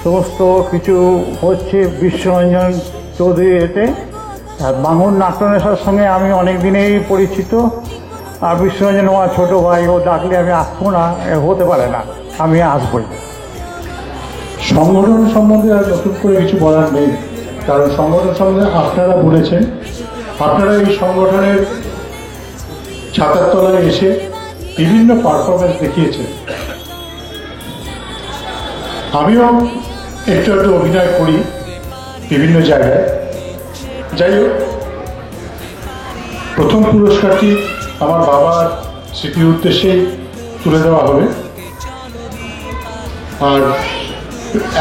সমস্ত কিছু হচ্ছে বিশ্বরঞ্জন চৌধুরী এতে। আর বাঙুর নাট্যনেশার সঙ্গে আমি অনেক দিনেই পরিচিত, আর বিশ্বরঞ্জন আমার ছোটো ভাই, ও ডাকলে আমি আসবো না, হতে পারে না, আমি আসবই। সংগঠন সম্বন্ধে আর নতুন করে কিছু বলার নেই, কারণ সংগঠন সম্বন্ধে আপনারা বলেছেন। আপনারা এই সংগঠনের ছাতার তলায় এসে বিভিন্ন পারফরমেন্স দেখিয়েছেন। আমিও একটু একটু অভিনয় করি বিভিন্ন জায়গায়। যাই হোক, প্রথম পুরস্কারটি আমার বাবার স্মৃতির উদ্দেশ্যেই তুলে দেওয়া হবে। আর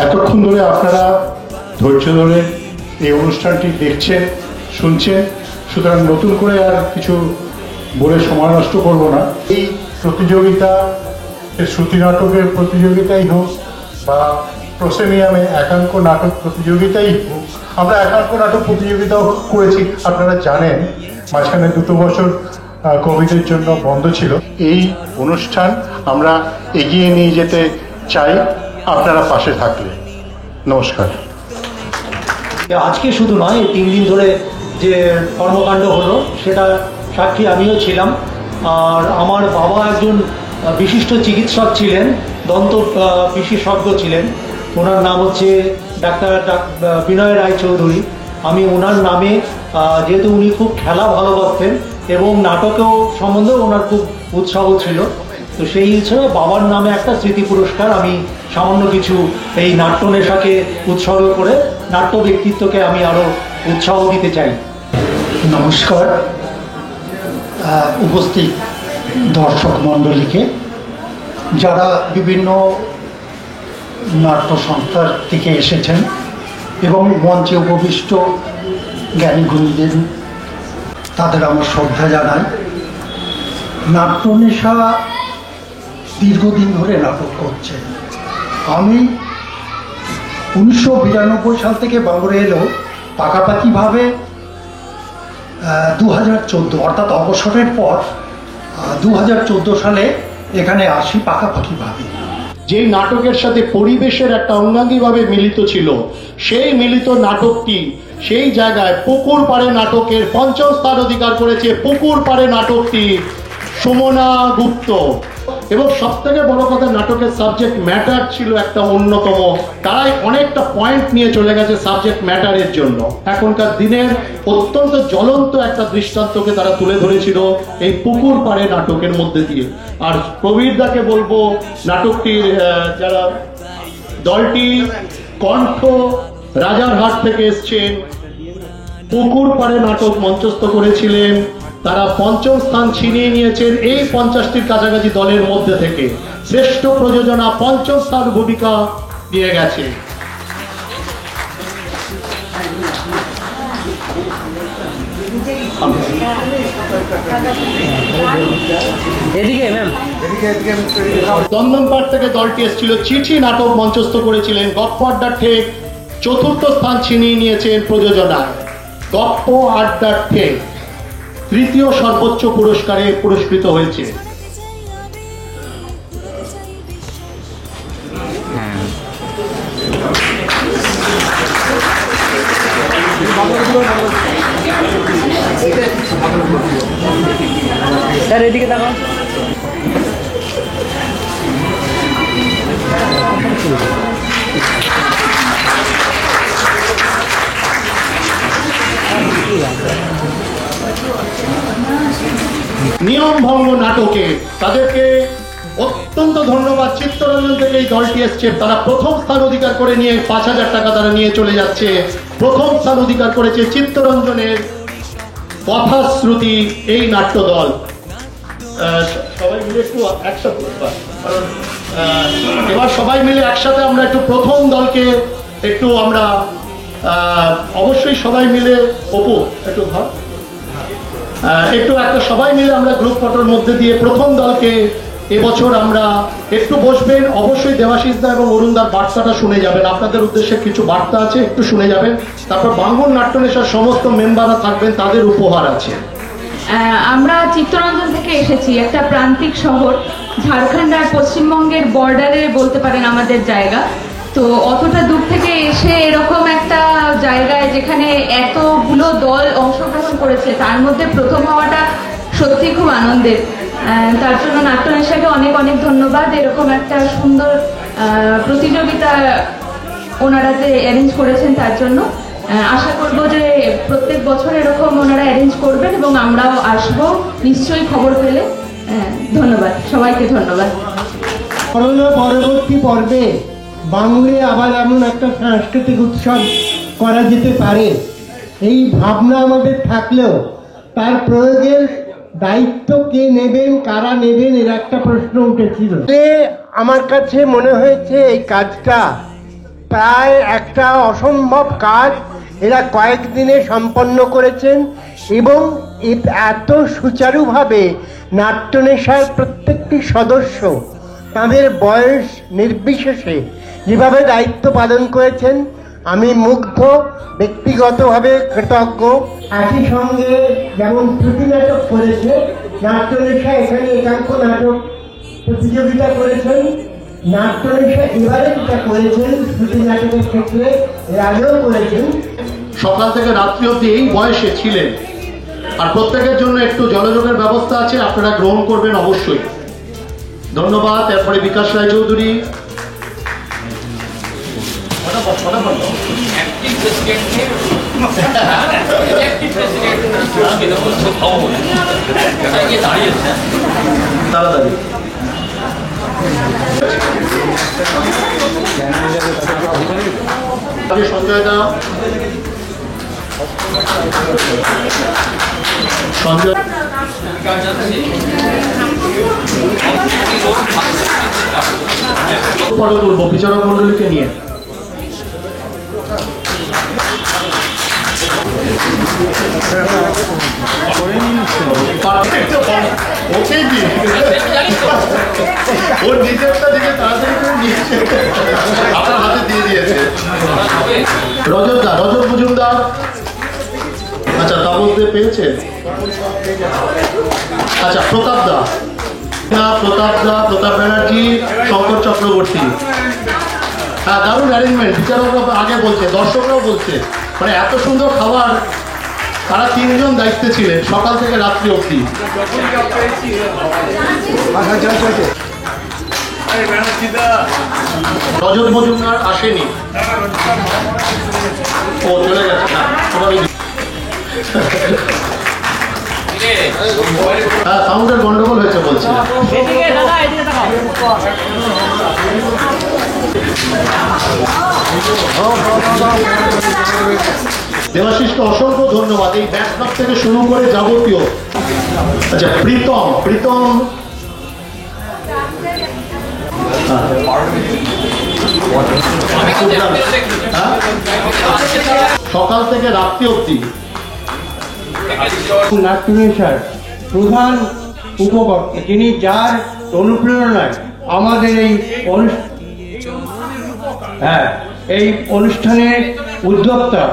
এতক্ষণ ধরে আপনারা ধৈর্য ধরে এই অনুষ্ঠানটি দেখছেন, শুনছেন, সুতরাং নতুন করে আর কিছু বলে সময় নষ্ট করব না। এই প্রতিযোগিতা শ্রুতি নাটকের প্রতিযোগিতাই হোক বা প্রসেমিয়ামে একাঙ্ক নাটক প্রতিযোগিতাই হোক, আমরা একাঙ্ক নাটক প্রতিযোগিতাও করেছি, আপনারা জানেন। মাঝখানে 2 বছর কোভিডের জন্য বন্ধ ছিল। এই অনুষ্ঠান আমরা এগিয়ে নিয়ে যেতে চাই আপনারা পাশে থাকলে। নমস্কার। আজকে শুধু নয়, এই 3 দিন ধরে যে কর্মকাণ্ড হলো সেটা সাক্ষী আমিও ছিলাম। আর আমার বাবা একজন বিশিষ্ট চিকিৎসক ছিলেন, দন্ত বিশেষজ্ঞ ছিলেন। ওনার নাম হচ্ছে ডাক্তার বিনয় রায়চৌধুরী। আমি ওনার নামে, যেহেতু উনি খুব খেলা ভালোবাসতেন এবং নাটকেও সম্বন্ধেও ওনার খুব উৎসাহ ছিল, তো সেই হিসেবে বাবার নামে একটা স্মৃতি পুরস্কার আমি সামান্য কিছু এই নাট্য নেশাকে উৎসর্গ করে নাট্য ব্যক্তিত্বকে আমি আরও উৎসাহ দিতে চাই। নমস্কার উপস্থিত দর্শক মণ্ডলীকে, যারা বিভিন্ন নাট্য সংস্থার থেকে এসেছেন এবং মঞ্চে উপবিষ্ট জ্ঞানী গুণীদের, তাদের আমার শ্রদ্ধা জানাই। নাট্য নেশা দীর্ঘদিন ধরে নাটক করছে। আমি 1992 সাল থেকে বাংলায় এলেও পাকাপাকিভাবে 2014 অর্থাৎ অবসরের পর 2014 সালে এখানে আসি পাকাপাকিভাবে। যেই নাটকের সাথে পরিবেশের একটা অঙ্গাঙ্গিভাবে মিলিত ছিল, সেই মিলিত নাটকটি সেই জায়গায় পুকুর পাড়ে নাটকের 5ম স্থান অধিকার করেছে। পুকুর পাড়ে নাটকটি সুমনা গুপ্ত। এবং সব থেকে বড় কথা, নাটকের সাবজেক্ট ম্যাটার ছিল একটা অন্যতম। তারাই অনেকটা পয়েন্ট নিয়ে চলে গেছে সাবজেক্ট ম্যাটারের জন্য। এখনকার দিনের অত্যন্ত জ্বলন্ত একটা দৃষ্টান্তকে তারা তুলে ধরেছিল এই পুকুর পাড়ে নাটকের মধ্যে দিয়ে। আর প্রবীরদাকে বলবো, নাটকটির যারা দলটি কণ্ঠ রাজারহাট থেকে এসছেন, পুকুর পাড়ে নাটক মঞ্চস্থ করেছিলেন, তারা 5ম স্থান ছিনিয়ে নিয়েছেন এই 50টির কাছাকাছি দলের মধ্যে থেকে। শ্রেষ্ঠ প্রযোজনা 5ম স্থান ভূমিকা দিয়ে গেছে। দন্দনপাড় থেকে দলটি এসেছিল, চিঠি নাটক মঞ্চস্থ করেছিলেন। গপ্প আড্ডার ঠেক 4র্থ স্থান ছিনিয়ে নিয়েছেন প্রযোজনায়। গপ্প আড্ডার ঠেক 3য় সর্বোচ্চ পুরস্কারে পুরস্কৃত হয়েছে। এদিকে দেখো। নিয়ম ভঙ্গ নাটকে তাদেরকে অত্যন্ত ধন্যবাদ। চিত্তরঞ্জন থেকে এই দলটি এসছে, তারা 1ম স্থান অধিকার করে নিয়ে 5000 টাকা তারা নিয়ে চলে যাচ্ছে। 1ম স্থান অধিকার করেছে চিত্তরঞ্জনের কথা শ্রুতি এই নাট্য দল। সবাই মিলে একটু একসাথে, কারণ এবার সবাই মিলে একসাথে আমরা একটু প্রথম দলকে একটু আমরা অবশ্যই সবাই মিলে অপু একটু ভাব একটু একটা সবাই মিলে আমরা গ্রুপ ফটোর মধ্যে দিয়ে প্রথম দলকে এবছর আমরা একটু বসবেন। অবশ্যই দেবাশিস দা এবং অরুণদার বার্তাটা শুনে যাবেন, আপনাদের উদ্দেশ্যে কিছু বার্তা আছে, একটু শুনে যাবেন। তারপর বাঙ্গুর নাট্য নেশার সমস্ত মেম্বাররা থাকবেন, তাদের উপহার আছে। আমরা চিত্তরঞ্জন থেকে এসেছি, একটা প্রান্তিক শহর, ঝাড়খণ্ড আর পশ্চিমবঙ্গের বর্ডারে বলতে পারেন আমাদের জায়গা। তো অতটা দূর থেকে এসে এরকম একটা জায়গায় যেখানে এতগুলো দল অংশগ্রহণ করেছে, তার মধ্যে প্রথম হওয়াটা সত্যি খুব আনন্দের। তার জন্য নাট্য নেশাকে অনেক অনেক ধন্যবাদ। এরকম একটা সুন্দর প্রতিযোগিতা ওনারা যে অ্যারেঞ্জ করেছেন তার জন্য। আশা করব যে প্রত্যেক বছর এরকম ওনারা অ্যারেঞ্জ করবেন এবং আমরাও আসবো নিশ্চয়ই খবর পেলে। ধন্যবাদ, সবাইকে ধন্যবাদ। করোনা পরবর্তী পর্বে বাংলায় আবার এমন একটা সাংস্কৃতিক উৎসব করা যেতে পারে, এই ভাবনা আমাদের থাকলেও তার প্রয়োগের দায়িত্ব কে নেবেন, কারা নেবেন, এর একটা প্রশ্ন উঠেছিল। আমার কাছে মনে হয়েছে এই কাজটা প্রায় একটা অসম্ভব কাজ এরা কয়েকদিনে সম্পন্ন করেছেন এবং এত সুচারুভাবে নাট্যনেশার প্রত্যেকটি সদস্য তাদের বয়স নির্বিশেষে যেভাবে দায়িত্ব পালন করেছেন, আমি মুগ্ধ, ব্যক্তিগতভাবে কৃতজ্ঞ। একই সঙ্গে যেমন শ্রুতি নাটক করেছে, নাট্যনেশা এখানে একাঙ্ক নাটক প্রতিযোগিতা করেছেন, নাট্যনেশা এবারে যেটা করেছেন শ্রুতি নাটকের ক্ষেত্রে এর আগেও করেছেন। সকাল থেকে রাত্রি অবধি এই বয়সে ছিলেন, আর প্রত্যেকের জন্য একটু জলযোগের ব্যবস্থা আছে, আপনারা গ্রহণ করবেন অবশ্যই। ধন্যবাদ। এরপরে বিকাশ রায় চৌধুরী। তাড়াতাড়ি সঞ্জয় দা, সঞ্জয় পরে তুলবো বিচারক মন্ডলীকে নিয়ে। ওর নিজেরটা দিকে তাড়াতাড়ি করে নিয়েছে, আপনার হাতে দিয়ে দিয়েছে। রজত দা, রজত মজুমদার। আচ্ছা, তাপস দে পেয়েছেন। আচ্ছা, প্রতাপ দা, প্রতাপ ব্যানার্জি, শঙ্কর চক্রবর্তী। হ্যাঁ, দারুণ অ্যারেঞ্জমেন্ট। বিচারকরা আগে বলছে, দর্শকরাও বলছে, মানে এত সুন্দর খাবার। তারা তিনজন দায়িত্বে ছিলেন সকাল থেকে রাত্রি অবধি। রজত মজুমদার আসেনি, ও চলে গেছে। হ্যাঁ, সাউন্ডের গন্ডগোল হয়েছে বলছে। দেবাশিসকে অসংখ্য ধন্যবাদ, এই ব্যাকড্রপ থেকে শুরু করে যাবতীয়। আচ্ছা, প্রীতম সকাল থেকে রাত্রি অবধি নাট্যনেশার প্রধান উপকর্তা, যিনি যার অনুপ্রেরণায় আমাদের এই অনুষ্ঠানের উদ্যোক্তা,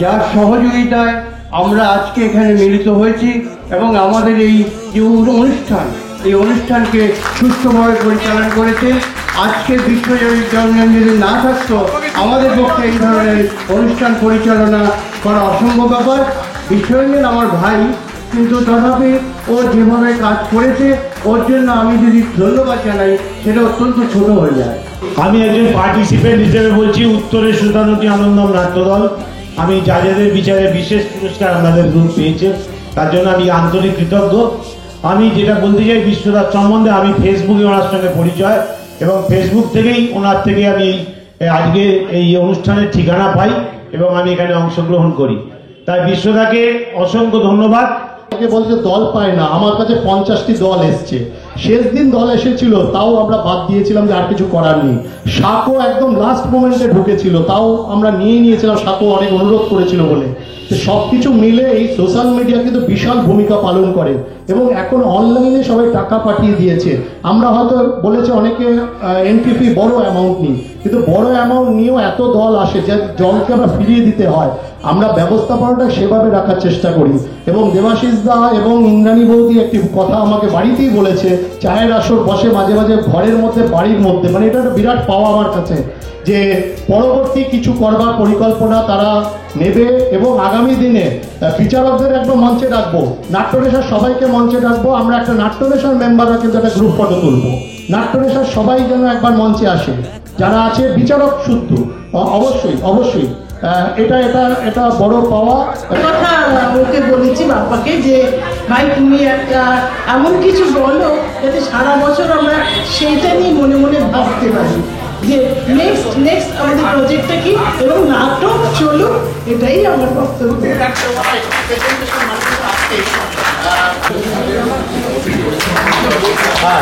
যার সহযোগিতায় আমরা আজকে এখানে মিলিত হয়েছি এবং আমাদের এই যে এই অনুষ্ঠানকে সুষ্ঠুভাবে পরিচালনা করেছে। আজকে বিশ্বজনীন যদি না থাকতো আমাদের পক্ষে এই ধরনের অনুষ্ঠান পরিচালনা করা অসম্ভব ব্যাপার। বিশ্বরঞ্জন আমার ভাই, কিন্তু তথাপি ও যেভাবে কাজ করেছে ওর জন্য আমি যদি ধন্যবাদ জানাই সেটা অত্যন্ত ছোট হয়ে যায়। আমি একজন পার্টিসিপেন্ট হিসেবে বলছি, উত্তরের সুতানুটি আনন্দম নাট্যদল। আমি জাজেদের বিচারে বিশেষ পুরস্কার আমাদের গ্রুপ পেয়েছে, তার জন্য আমি আন্তরিক কৃতজ্ঞ। আমি যেটা বলতে চাই বিশ্বদার সম্বন্ধে, আমি ফেসবুকে ওনার সঙ্গে পরিচয় এবং ফেসবুক থেকেই ওনার থেকে আমি আজকে এই অনুষ্ঠানের ঠিকানা পাই এবং আমি এখানে অংশগ্রহণ করি। তাই বিশ্বদাকে অসংখ্য ধন্যবাদ। বলছে দল পায় না, আমার কাছে 50টি দল এসছে। শেষ দিন দল এসেছিল, তাও আমরা বাদ দিয়েছিলাম যে আর কিছু করার নেই। সাকো একদম লাস্ট মোমেন্টে ঢুকেছিল, তাও আমরা নিয়েছিলাম, সাকো অনেক অনুরোধ করেছিল বলে। সবকিছু মিলে এই সোশ্যাল মিডিয়া কিন্তু বিশাল ভূমিকা পালন করে এবং এখন অনলাইনে সবাই টাকা পাঠিয়ে দিয়েছে। আমরা হয়তো বলেছে অনেকে এন্ট্রি ফি বড় অ্যামাউন্ট নিই, কিন্তু বড় অ্যামাউন্ট নিয়েও এত দল আসে যে জলকে আমরা ফিরিয়ে দিতে হয়। আমরা ব্যবস্থাপনাটা সেভাবে রাখার চেষ্টা করি এবং দেবাশিস দা এবং ইন্দ্রাণী বৌদি একটি কথা আমাকে বাড়িতেই বলেছে, চায়ের আসর বসে মাঝে মাঝে ঘরের মধ্যে, বাড়ির মধ্যে, মানে এটা একটা বিরাট পাওয়া আমার কাছে, যে পরবর্তী কিছু করবার পরিকল্পনা তারা নেবে এবং আগামী দিনে বিচারকদের একদম মঞ্চে রাখবো, নাট্যনেশার সবাইকে মঞ্চে রাখবো। আমরা একটা নাট্যনেশার মেম্বাররা কিন্তু একটা গ্রুপ ফটো তুলবো, নাট্যনেশার সবাই যেন একবার মঞ্চে আসে, যারা আছে বিচারক শুদ্ধ। অবশ্যই এটা এটা এটা বড় পাওয়া। কথা ওকে বলেছি বাপ্পাকে যে ভাই তুমি একটা এমন কিছু বলো যাতে সারা বছর আমরা সেইটা নিয়ে মনে মনে ভাবতে পারি যে নেক্সট আমাদের প্রজেক্টটা কি, এবং নাটক চলুক, এটাই আমার বক্তব্য। হ্যাঁ